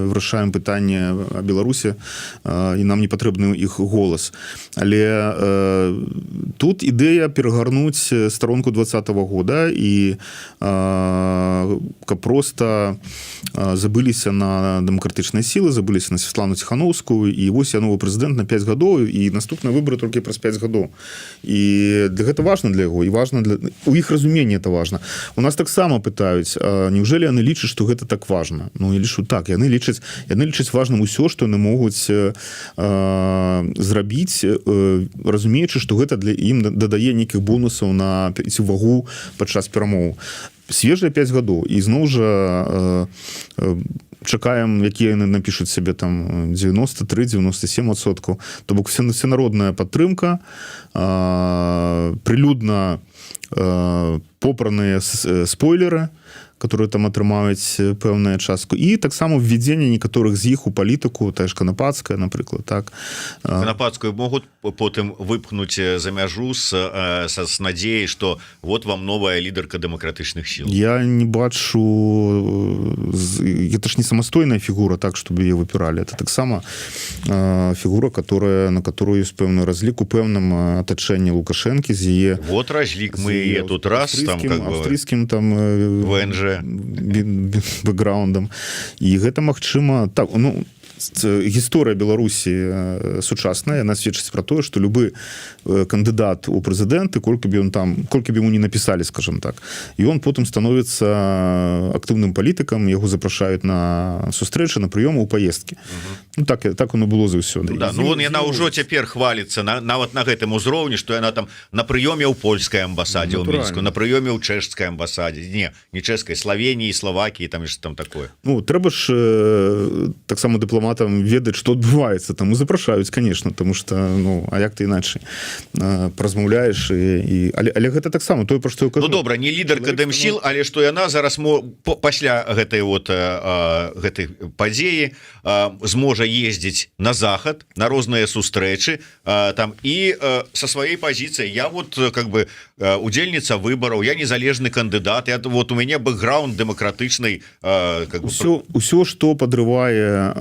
вырашаем пытанне о Беларусі і нам не патрэбны іх голас. Але тут ідэя перагарнуць сторонку 2020 года і каб просто забыліся на дэмакратычныя сілы, забыліся на Святлану Ціхановскую, і вось я новы прэзідэнт на 5 гадоў, і наступныя выборы толькі праз 5 гадоў. І для гэта важна для яго, і важна для у іх разуменні это важна. У нас таксама пытаюць, неужели яны лічаць, што гэта так важна? Ну, я лічу так, яны лічаць важным усё, што яны могуць зрабіць, разумеючы, што гэта для ім дадае нейкіх бонусаў на вагу падчас перамоў. Свежыя 5 гадоў, і зноў жа чакаем, якія яны напішуць сябе там 93-97%. То бок всенародная падтрымка, прилюдна попраныя спойлеры, которые там атрымаюць пэўную частку, і таксама введзенне некаторых з іх у палітыку, тая ж Канапацкая, напрыклад, так. Канапацкую могуць потым выпхнуць за мяжу с надзеяй, што вот вам новая лідарка дэмакратычных сіл. Я не бачу, это ж не самастойная фігура, так, чтобы ее выпирали. Это таксама фігура, на которую есть пэўны разлік у пэўным атачэнні Лукашэнкі з яе... Вот разлік, мы яе тут раз, там, как бы... Австрийским там... ВНЖ. Бэкграундам. І гэта магчыма... Так, ну, гісторыя Беларусі сучасная, яна сведчыць пра тое, што любы кандыдат у прэзідэнты, колькі б яму не напісалі, скажем так, і он потым становіцца актыўным палітыкам, яго запрашаюць на сустрэчы, на прыёмы, у паездкі. Ну, так оно было заўсёды. Да, ну, яна ўжо цяпер хваліцца, нават на гэтым узроўні, што яна там на прыёме ў польскай амбасадзе ў Мінску, на прыёме ў чэшскай амбасадзе, не чэшскай, Славеніі, Славакіі, там ж там такое. Ну, трэба ж таксама дыпламатам ведаць, што адбываецца, таму запрашаюць, конечно, тому что, ну, а як ты іначай празмаўляеш, але гэта таксама тое, пра што я кажу. Ну, добра, не лідарка дэмсіл, але што яна зараз пасля гэтай падзеі зможа ездзіць на захад, на розныя сустрэчы там, і со сваёй пазіцыяй я вот как бы удзельніца выбараў, я незалежны кандыдат, вот у мяне бэкграунд дэмакратычнай, как бы... Усё, што падрывае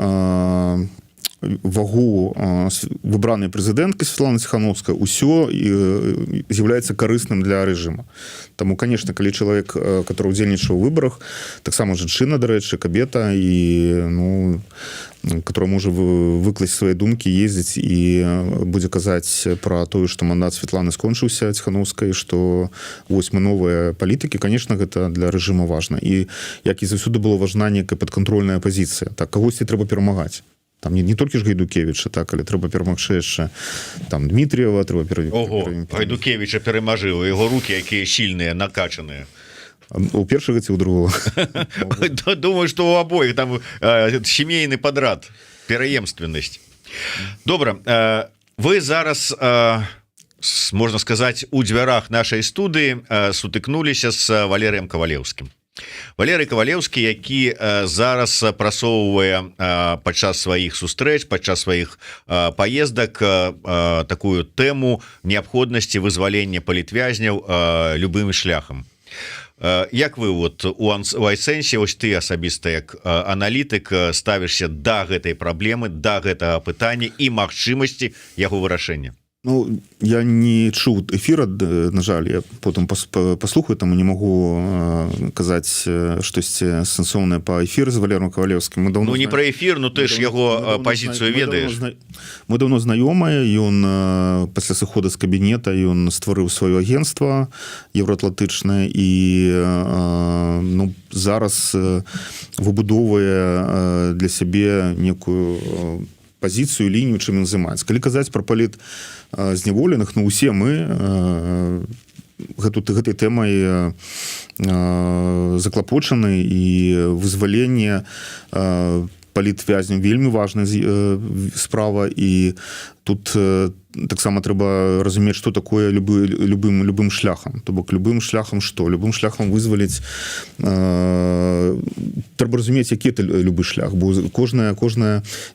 вагу выбранай прэзідэнткі Святланы Ціхановскай, усё з'яўляецца карысным для рэжыма. Таму, конечно, калі чалавек, который удзельнічаў у выбарах, таксама жанчына, дарэчы, кабета, і, ну, которая можа выкласць свае думкі, ездзіць і будзе казаць пра тое, што мандат Святланы скончыўся Ціхановскай, што вось мы новыя палітыкі, конечно, гэта для рэжыма важна. І як і заўсёды было важна некая падкантрольная пазіцыя. Так, кагосьці трэба перамагаць. Там не толькі ж Гайдукевіча, так, але трэба перамагчы яшчэ там Дмітріева, трэба Гайдукевіча перамажыў, яго рукі якія сильныя, накачаныя. У першага ці ў другого? Думаю, што у абоіх там сямейны падрад, пераемственнасць. Добра, вы зараз, можна сказаць, у дзвярах нашай студыі сутыкнуліся з Валерыем Кавалеўскім. Валерый Кавалеўскі, які зараз прасоўвае падчас сваіх сустрэч, падчас сваіх паездак такую тэму неабходнасці вызвалення палітвязняў любым шляхам. Як вы вот у айсэнсе, ось ты асабіста як аналітык ставішся да гэтай праблемы, да гэтага пытання і магчымасці яго вырашэння? Ну, я не чуў эфіра, на жаль, я потым паслухаю, таму не магу казаць штосьці сэнсоўнае па эфіры з Валером Кавалеўскім. Ну, не пра эфір, ну ты ж яго пазіцыю ведаеш. Мы даўно знаёмыя, ён пасля сыхода з кабінета ён стварыў сваё агенцтва еўраатлантычнае і ну, зараз выбудоўвае для сябе некую пазіцыю, лінію, чым ён займаецца. Калі казаць пра паліт зняволеных, ну, усе мы гэтай тэмай заклапочаны, і вызваленне палітвязняў вельмі важная справа, і тут таксама трэба разумець, што такое любым шляхам. То бок любым шляхам што? Любым шляхам вызваліць, трэба разумець, які это любы шлях, бо кожнае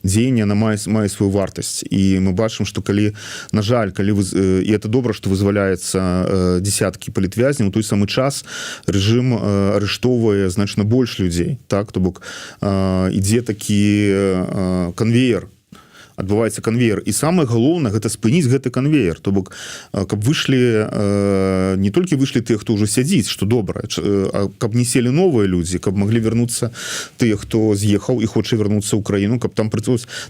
дзеянне мае сваю вартасць. І мы бачым, што калі, на жаль, і это добра, што вызваляецца десяткі палітвязняў, у той самы час рэжым арыштоўвае значна больш людзей. Так? То бок ідзе такі канвеер, адбываецца канвеер, і самае галоўнае гэта спыніць гэты канвеер. То бок каб вышлі, не толькі вышлі тыя, хто ўжо сядзіць, што добра, а каб не селі новыя людзі, каб маглі вярнуцца тыя, хто з'ехаў і хоча вярнуцца ў краіну, каб там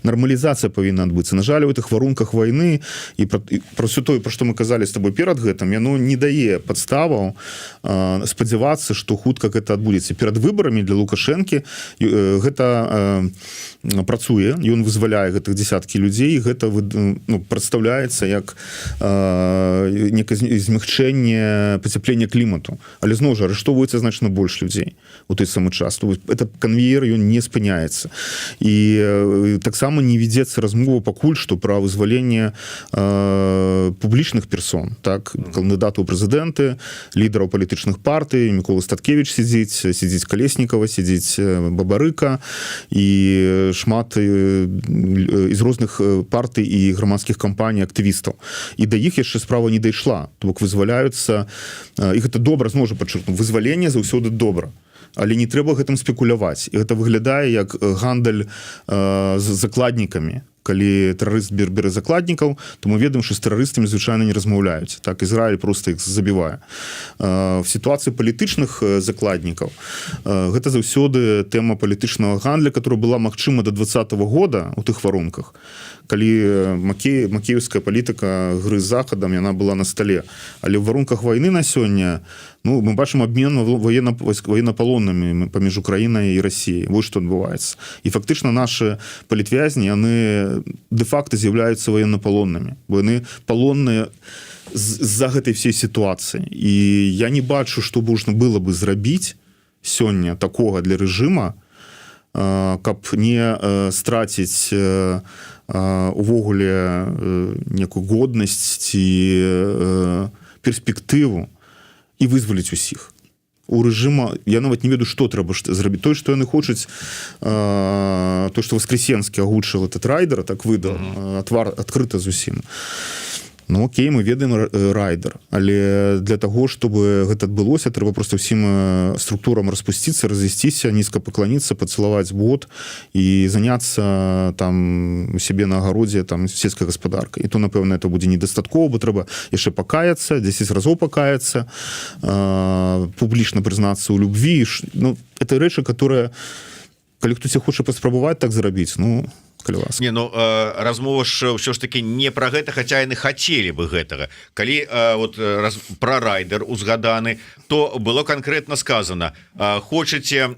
нармалізацыя павінна адбыцца. На жаль, у гэтых варунках вайны і пра ўсё тое, пра што мы казалі з табой перад гэтым, яно не дае падставаў спадзявацца, што хутка гэта адбудзецца. Перад выбарамі для Лукашэнкі гэта працуе, ён вызваляе гэтых десяткі людзей, і гэта прадстаўляецца як некае змягчэнне пацяплення клімату. Але зноў жа арыштоўваецца значна больш людзей у той самы час. Это канвеер, ён не спыняецца. І таксама не вядзецца размова пакуль што пра вызваленне публічных персон, так, кандыдатаў у прэзідэнты, лідараў палітычных партый. Мікола Статкевіч сидзіць Калеснікава, сидзіць Бабарыка і шмат з розных партый і грамадскіх кампаній, актывістаў. І да іх яшчэ справа не дайшла. То бок вызваляюцца, і гэта добра, зноў жа падчыркну, вызваленне заўсёды добра. Але не трэба гэтым спекуляваць. І гэта выглядае як гандаль з закладнікамі. Калі тэрарыст бере закладнікаў, то мы ведаем, што з тэрарыстамі звычайна не размаўляюць. Так, Ізраіль проста іх забівае. В сітуацыі палітычных закладнікаў гэта заўсёды тэма палітычнага гандля, которая была магчыма до 2020 года у тых варунках, калі макеевская палітыка гры з захадам, яна была на стале. Але ў варунках вайны на сёння мы бачым абмен военнапалоннымі паміж Украінай і Расіяй. Вось што адбываецца. І фактычна нашы палітвязні, яны де-факто з'яўляюцца военнапалоннымі. Бо яны палонныя з-за гэтай всей сітуацыі. І я не бачу, што можна было бы зрабіць сёння такога для рэжыма, каб не страціць увогуле некую годнасць ці перспектыву і вызваліць усіх. У рэжыма, я нават не ведаю, што трэба зрабіць. Тое, што яны хочуць, то, што Воскресенскі агучыў этот райдер, так выдаў, адкрыта зусім. Ну, окей, мы ведаем райдер, але для таго, чтобы гэта адбылося, трэба проста ўсім структурам распусціцца, разысціся, нізка пакланіцца, пацалаваць бот і заняцца там у сябе на агародзе там сельскай гаспадаркай. І то, напэўна, это будзе недастаткова, бо трэба яшчэ пакаяцца, 10 разоў пакаяцца, публічна прызнацца ў любві. Ну, это рэчы, которые, калі хтось хоча паспрабаваць так зрабіць, ну, не, ну размова ж ўсё ж таки не пра гэта, хаця яны хацелі бы гэтага. Калі вот пра райдер узгаданы, то было канкрэтна сказано: хочаце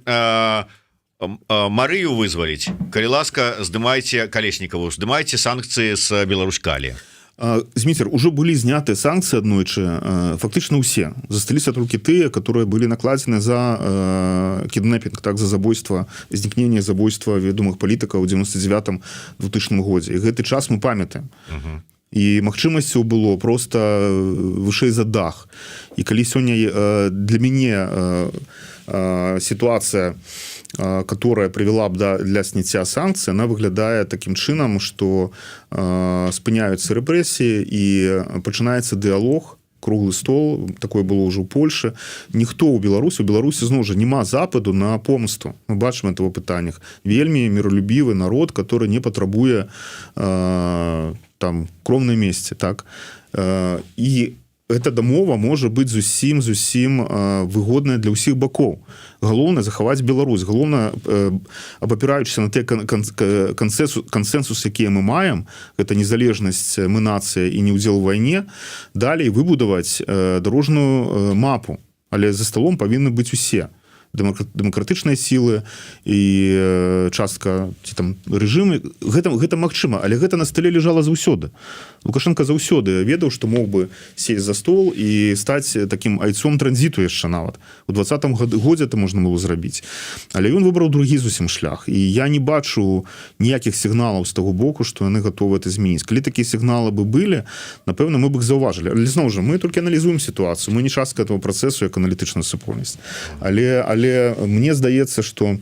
Марыю вызваліць, калі ласка, здымайце Калеснікаву, здымайце санкцыі з Беларускалі. Зміцер, ужо былі знятыя санкцыі аднойчы, фактычна ўсе. Засталіся толькі тыя, которые былі накладзены за кіднэпінг, так, за забойства, знікненне забойства вядомых палітыкаў у 99-2000 годзе. І гэты час мы памятаем. І магчымасцяў было просто вышэй за дах. І калі сёння для мяне ситуация, которая привела бы для снятия санкций, она выглядает таким чином, что спыняются репрессии и начинается диалог круглы стол, такое было ўжо ў Польшы. Ніхто ў Беларусі зноў жа няма западу на помсту. Мы бачым это ў пытаннях. Вельмі міралюбівы народ, который не патрабуе там кромнай месці, так? І эта дамова можа быць зусім выгодная для ўсіх бакоў. Галоўнае захаваць Беларусь, галоўнае, абапіраючыся на те кансенсус, якія мы маем, гэта незалежнасць, мы нацыя і не ўдзел у вайне, далей выбудаваць дарожную мапу, але за столом павінны быць усе дэмакратычныя сілы і частка ці там рэжымы. Гэта магчыма, але гэта на стале лежала заўсёды. Лукашенко заўсёды ведаў, што мог бы сесть за стол і стаць такім айцом транзіту яшчэ нават. У 20-м годзе это можна было зрабіць. Але ён выбраў другі зусім шлях. І я не бачу ніякіх сігналаў з таго боку, што яны гатовы это змяніць. Калі такія сігналы бы былі, напэўна, мы бы іх заўважылі. Але зноў жа, мы толькі аналізуем сітуацыю. Мы не частка этого працэсу як аналітычная супольнасць. Але мне здаецца, што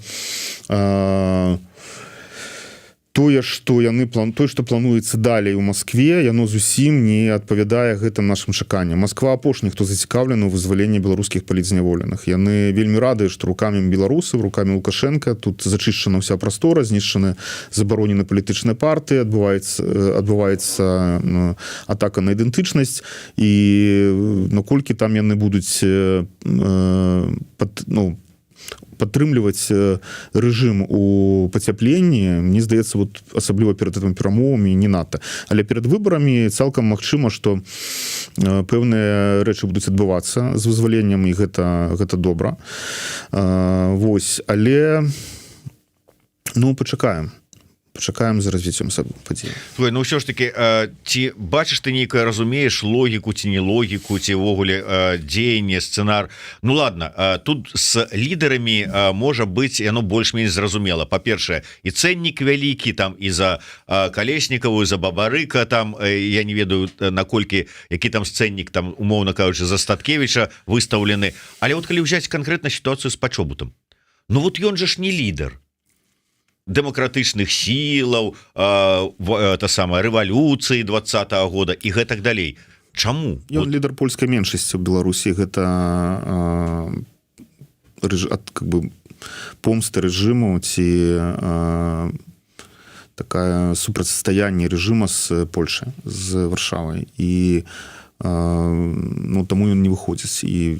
тое, што плануецца далей у Маскве, яно зусім не адпавядае гэтым нашым чаканням. Масква апошні, хто зацікаўлены ў вызваленні беларускіх палітзняволеных. Яны вельмі радыя, што рукамі беларусаў, рукамі Лукашенка тут зачышчана ўся прастора, знішчаны забаронены палітычныя партыі, адбываецца атака на ідэнтычнасць, і наколькі там яны будуць падтрымліваць рэжым у пацяпленні, мне здаецца, вот асабліва перад гэтымі перамовамі не надта. Але перад выбарамі цалкам магчыма, што пэўныя рэчы будуць адбывацца з вызваленнем, і гэта добра. Вось, але пачакаем за развіццём падзей. Слухай, ну ўсё ж таки, ці бачыш ты нейкае, разумееш логіку ці не логіку, ці ўвогуле дзеянне, сцэнар? Ну ладно, тут з лідарамі можа быць яно больш-менш зразумела. Па-першае, і цэннік вялікі там і за Калеснікаву, і за Бабарыка там, я не ведаю наколькі, які там сцэннік там, умоўна кажучы, за Статкевіча выстаўлены. Але вот калі ўзяць канкрэтна сітуацыю з Пачобутам, ну вот ён жа ж не лідар дэмакратычных сілаў, рэвалюцыі 20-го года і гэтак далей. Чаму? Ён лідар польскай меншасці ў Беларусі. Гэта помста рэжыму ці такая супрацьстаянне рэжыма з Польшай, з Варшавай. І таму ён не выходзіць. І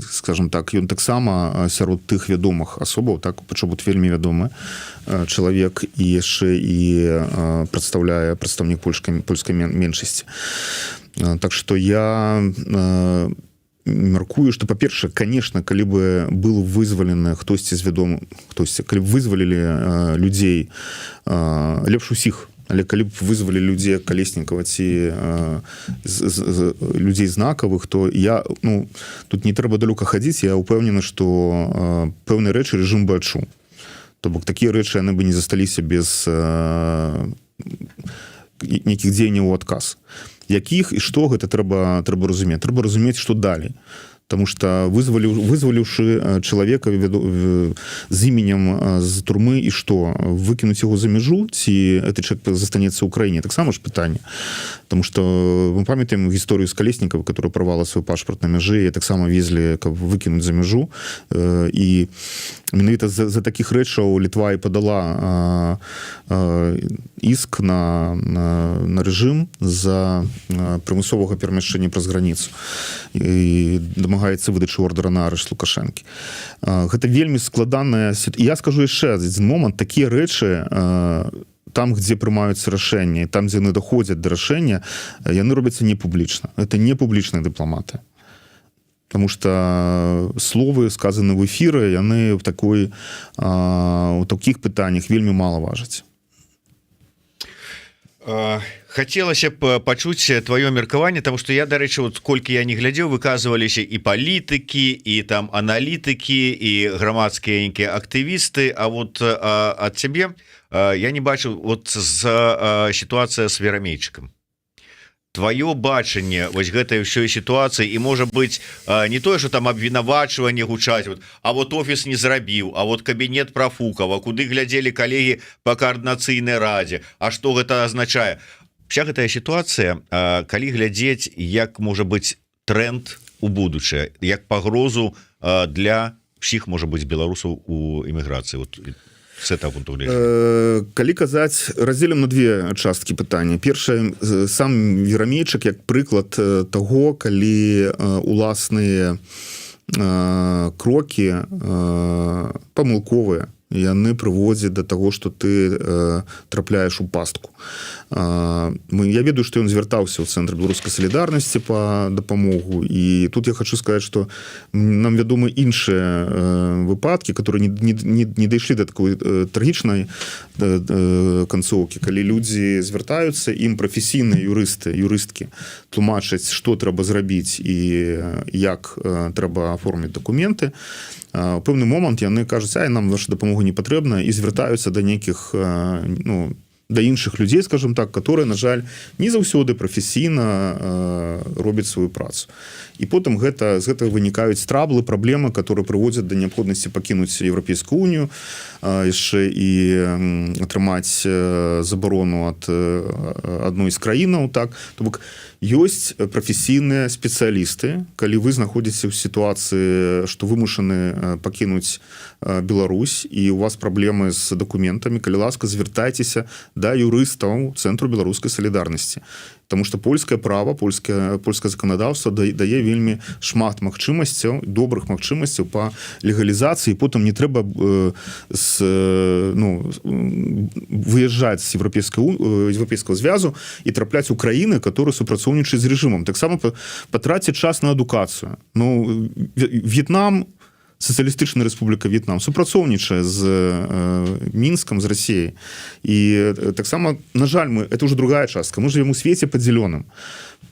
скажем так, ён таксама сярод тых вядомых асобаў, так, Пачобут вельмі вядомы чалавек і яшчэ і прадстаўнік польскай меншасці. Так што я мяркую, што, па-першае, конечно, калі бы был вызвалены хтосьці з вядомых, калі б вызвалілі людзей, лепш усіх, але калі б вызвалі людзей Калеснікава ці людзей знакавых, то я, тут не трэба далёка хадзіць, я ўпэўнены, што пэўныя рэчы рэжым бы адчуў. То бок такія рэчы яны бы не засталіся без нейкіх дзеянняў у адказ. Якіх і што, гэта трэба разумець. Трэба разумець, што далей. Потому что вызваліўшы чалавека з іменем з турмы, і што, выкінуць яго за мяжу, ці гэты чалавек застанецца ў краіне, таксама ж пытанне. Потому что мы памятаем гісторыю з Калеснікава, которая порвала свой пашпарт на мяжы, і таксама везлі, каб выкінуць за мяжу. І менавіта за такіх рэчаў Літва і падала іск на рэжым за прымусовага перамяшчэння праз граніцу. І дамагаецца выдачы ордера на арышт Лукашэнкі. Гэта вельмі складаная сітуацыя. Я скажу яшчэ адзін момант, такія рэчы там, дзе прымаюцца рашэнні, там, дзе яны даходзяць да рашэння, яны робяцца не публічна. Это не публічная дыпламатыя. Потому что словы, сказаны в эфіры, яны у такіх пытаннях вельмі мала важаць. Хацелася б пачуць твоё меркаванне, тому что я, дарэчы, вот колькі я не глядзеў, выказваліся і палітыкі, і там аналітыкі, і грамадскія нейкія актывісты, а вот ад цябе я не бачыў вот сітуацыя з Верамейчыкам. Твоё бачанне вось гэтай ўсёй сітуацыі, і можа быць не тое, что там абвінавачванне гучаць, а вот офіс не зрабіў, а вот кабінет Прафукава, куды глядзелі калегі па каардынацыйнай радзе, а што гэта азначае? вся гэтая сітуацыя, калі глядзець, як можа быць тренд у будучае, як пагрозу для ўсіх, можа быць, беларусаў у эміграцыі, вот с этого пункту гледжання. Калі казаць, разделім на две часткі пытання. Першае, сам Верамейчык як прыклад таго, калі уласныя крокі памылковыя, яны прыводзяць да таго, што ты трапляеш у пастку. Я ведаю, што ён звяртаўся ў цэнтр беларускай салідарнасці па дапамогу, і тут я хочу сказаць, што нам вядомы іншыя выпадкі, которые не дайшлі да такой трагічнай канцоўкі, калі людзі звяртаюцца, ім прафесійныя юрысткі тлумачаць, што трэба зрабіць і як трэба аформіць дакументы. У пэўны момант яны кажуць, нам ваша дапамога не патрэбна, і звяртаюцца да нейкіх, да іншых людзей, скажем так, которые, на жаль, не заўсёды прафесійна робяць сваю працу. І потым з гэтага вынікаюць траблы, праблемы, которые прыводзяць да неабходнасці пакінуць Еўрапейскую унію, яшчэ і атрымаць забарону ад адной з краінаў. Так. То бок, ёсць прафесійныя спецыялісты, калі вы знаходзіце ў сітуацыі, што вымушаны пакінуць Беларусь, і у вас праблемы з дакументамі, калі ласка, звяртайцеся да юрыстаў Цэнтру беларускай салідарнасці. Таму што польскае права, польскае заканадаўства дае вельмі шмат магчымасцяў, добрых магчымасцяў па легалізацыі, і потым не трэба выязджаць з еўрапейскага звязу і трапляць у краіны, которые супрацоўнічаюць з рэжымам. Таксама патраціць час на адукацыю. В'етнам, Сацыялістычная Рэспубліка В'етнам супрацоўнічае з Мінскам, з Расіяй. І таксама, на жаль, это уже другая частка. Мы живем у свеце падзеленым.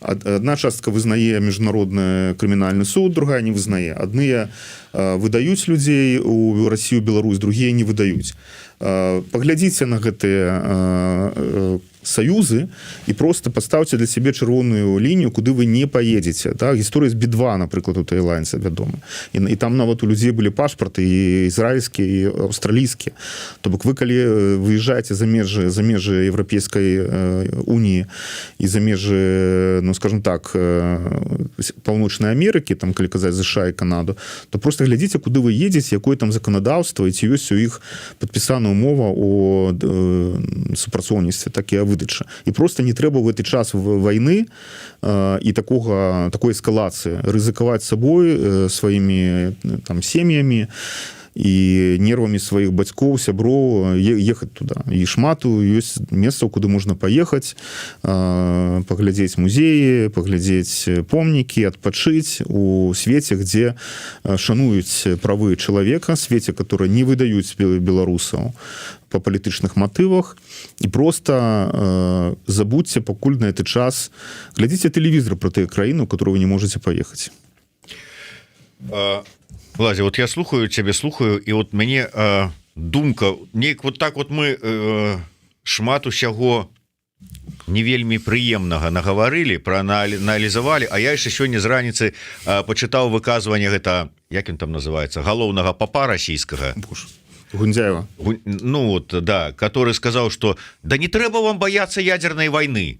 Одна частка вызнае міжнародны крымінальны суд, другая не вызнае. Адныя выдаюць людзей у Расію, Беларусь, другія не выдаюць. Паглядзіце на гэтыя саюзы і просто паставце для сябе чырвоную лінію, куды вы не паедзеце. Так? Гісторыя з Би-2, напрыклад, у Таіландзе, вядома. І там нават у людзей былі пашпарты і ізраільскія, і аўстралійскія. То бок вы, калі выязджаеце за межы Еўрапейскай уніі і за межы, скажем так, Паўночнай Амерыкі, там, калі казаць США і Канаду, то просто глядзіце, куды вы едзеце, якое там заканадаўства, і ці ёсць у іх падпісаная умова о супрацоўніцтве, так і о выдачы. І просто не трэба в гэты час вайны і такой эскалацыі рызыкаваць сабой, сваімі там сем'ямі і нервамі сваіх бацькоў, сяброў, ехаць туды. І шмат ёсць месцаў, куды можна паехаць, паглядзець музеі, паглядзець помнікі, адпачыць у свеце, дзе шануюць правы чалавека, свеце, которые не выдаюць беларусаў по палітычных матывах, і просто забудьте пакуль на гэты час. Глядзіце тэлевізор про тыя краіны, у которую вы не можете паехаць. Владзя, вот я слухаю цябе, і вот мяне думка, неяк вот так вот мы шмат усяго не вельмі прыемнага нагаварылі, прааналізавалі, а я яшчэ сёння з раніцы пачытаў выказванне гэта, як ён там называецца, галоўнага папа расійскага. Гундзяева. Да, который сказал, что да не трэба вам бояться ядерной войны.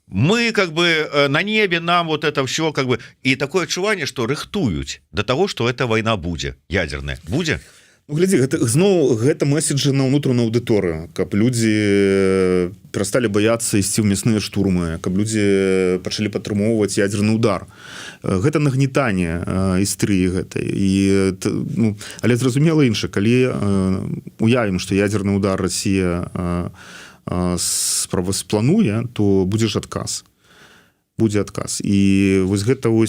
Мы как бы на небе, нам вот это все как бы... И такое адчуванне, что рыхтуюць до того, что эта война будзе, ядерная. Будзе? Глядзі, гэта месседжы на ўнутраную аўдыторыю, каб людзі перасталі баяцца ісці ў мясныя штурмы, каб людзі пачалі падтрымоўваць ядерны удар. Гэта нагнетанне істэрыі гэтай. Але зразумела інша, калі уявім, што ядерны удар Расія сплануе, то будзе ж адказ. Будзе адказ. І вось гэта у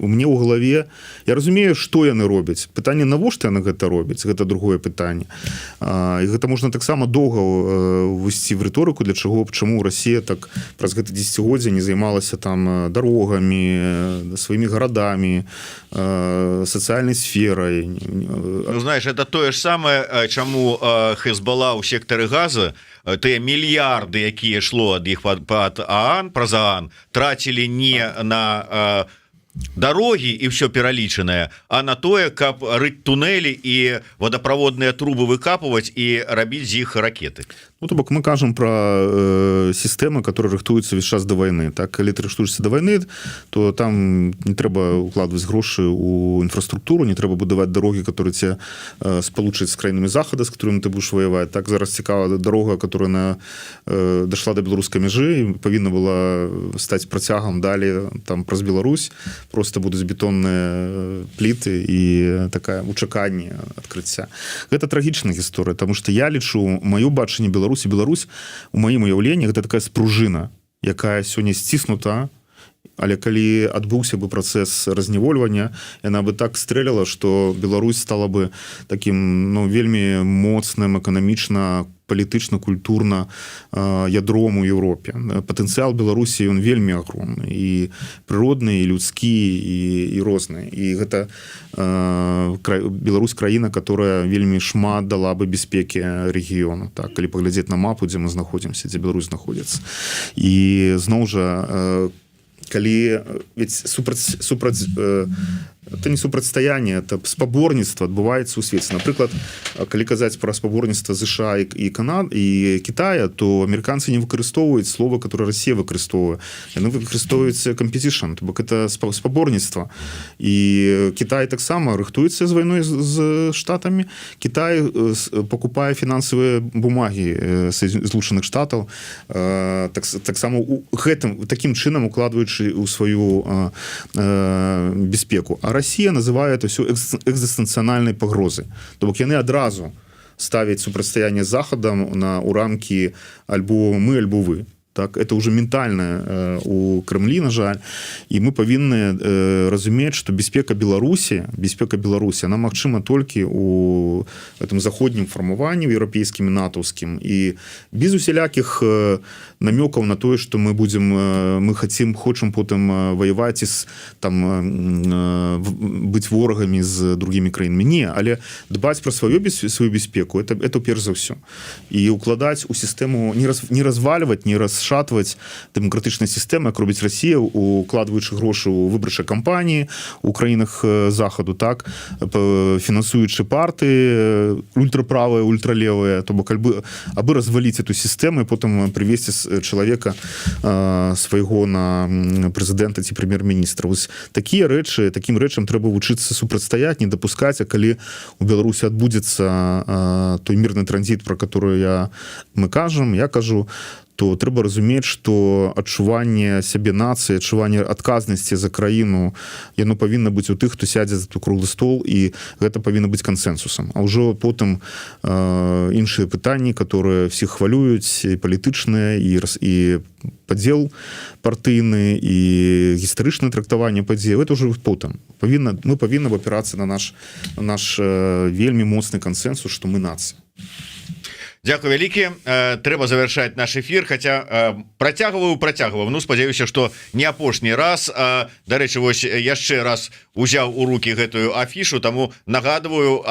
мне ў галаве, я разумею, што яны робяць. Пытанне, навошта яны гэта робяць, гэта другое пытанне. І гэта можна таксама доўга ввесці в рыторыку, для чаго, чаму Расія так праз гэта дзесяцігоддзе не займалася там дарогамі, сваімі гарадамі, сацыяльнай сферай. Знаешь, это тое ж самае, чаму Хезбалла ў сектары Газа тыя мільярды, якія шло ад іх праз ААН, трацілі не на дорогі і все пералічанае, а на тое, каб рыць туннелі і водаправодныя трубы выкапываць і рабіць з іх ракеты. Ну, то бок мы кажам про сістэмы, которые рыхтуюцца весь час да вайны. Так, калі ты рыхтуешься да вайны, то там не трэба укладваць грошы ў інфраструктуру, не трэба будаваць дарогі, которые тебе спалучаць з краінамі захада, з которыми ты будешь воевать. Так зараз цікава дорога, которая дошла до беларускай мяжы і павінна была стаць працягам далі там праз Беларусь. Просто будуць бетонныя пліты і такая чаканне адкрыцця. Гэта трагічная гісторыя, тому што я лічу, маё бачанне Беларусь у маім уяўленні гэта такая спружына, якая сёння сціснута, але калі адбыўся бы працэс разнявольвання, яна бы так стрэляла, што Беларусь стала бы такім, ну, вельмі моцным эканамічна, палітычна, культурна ядром у Еўропе. Патэнцыял Беларусі ён вельмі агромны, і прыродны, і людскі, і розны. І гэта Беларусь краіна, которая вельмі шмат дала бы бяспекі рэгіёну. Так, калі паглядзець на мапу, дзе мы знаходзімся, дзе Беларусь знаходзіцца. І зноў жа, калі это не супрацьстаянне, это спаборніцтва адбываецца ў свеце. Напрыклад, калі казаць пра спаборніцтва США і Китая, то амерыканцы не выкарыстоўваюць слова, которое Россия выкарыстоўвае. Яны выкарыстоўваюць competition, то бок это спаборніцтва. І Китай таксама рыхтуецца з вайной з Штатамі. Китай покупае фінансавыя бумагі Злучаных Штатаў, таксама такім чынам укладваючы ў сваю бяспеку. А Россия называе это все экзістэнцыянальнай пагрозай. То бок яны адразу ставяць супрацьстаянне з Захадам у рамкі альбо мы, альбо вы. Так, это уже ментальна у Крэмлі, на жаль. І мы павінны разумець, што бяспека Беларусі, она магчыма толькі у гэтым заходнім фармаванні, еўрапейскім і натаўскім. І без усялякіх намёкаў на тое, што мы хочам потым ваяваць і быць ворагамі з другімі краінамі. Не, але дбаць пра сваю бяспеку, это перш за ўсё. І укладаць у сістэму, не развальваць, не расшатваць дэмакратычнай сістэмы, як робіць Расія, укладваючы грошы ў выбарчай кампаніі у краінах захаду, так, фінансуючы партыі ультраправыя, ультралевыя, то бок абы разваліць эту сістэму і потым прывесці чалавека свайго на прэзідэнта ці прэм'ер-міністра. Вось такім рэчам трэба вучыцца супрацьстаяць, не дапускаць, а калі у Беларусі адбудзецца той мірны транзіт, пра который я кажу, то трэба разумець, што адчуванне сябе нацыі, адчуванне адказнасці за краіну, яно павінна быць у тых, хто сядзе за круглы стол, і гэта павінна быць кансэнсусам. А ўжо потым іншыя пытанні, которые всіх хвалююць, і палітычныя, і падзел партыйны, і гістарычнае трактаванне падзеяў, это ўжо потым. Мы павінны апірацца на наш вельмі моцны кансэнсус, што мы нацыя. Дякую вялікі. Трэба завяршаць наш эфір, хаця працягваю, ну спадзяюся, што не апошні раз. Дарэчы, вось яшчэ раз узяў у руки гэтую афішу, таму нагадваю,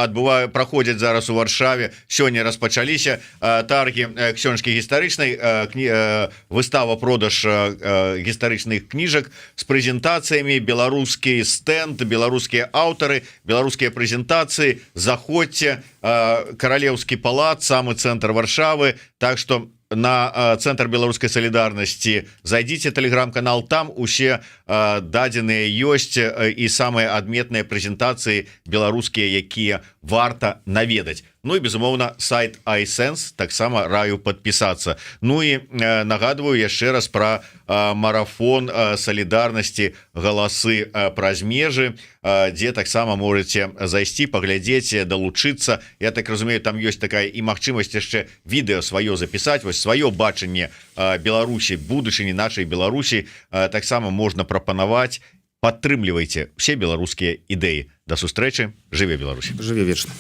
праходзяць зараз у Варшаве, сёння распачаліся таргі ксёнжкі гістарычнай, выстава-продаж гістарычных кніжак з прэзентацыямі, беларускі стэнд, беларускія аўтары, беларускія прэзентацыі. Заходзьце, Каралеўскі палац, самы цэнтр Варшавы. Так што на цэнтр беларускай салідарнасці зайдзіце, тэлеграм-канал, там усе дадзеныя ёсць і самыя адметныя прэзентацыі беларускія, якія варта наведаць. Ну і безумоўна сайт iSense таксама раю падпісацца. Ну і нагадваю яшчэ раз пра марафон салідарнасці галасы праз межы, дзе таксама можете зайсці, паглядзець, далучыцца. Я так разумею, там ёсць такая і магчымасць яшчэ відэо сваё запісаць, вось сваё бачанне Беларусі, будучыні нашай Беларусі таксама можна прапанаваць. Падтрымлівайце усе беларускія ідэі. Да сустрэчы, жыве Беларусь. Жыве вечна.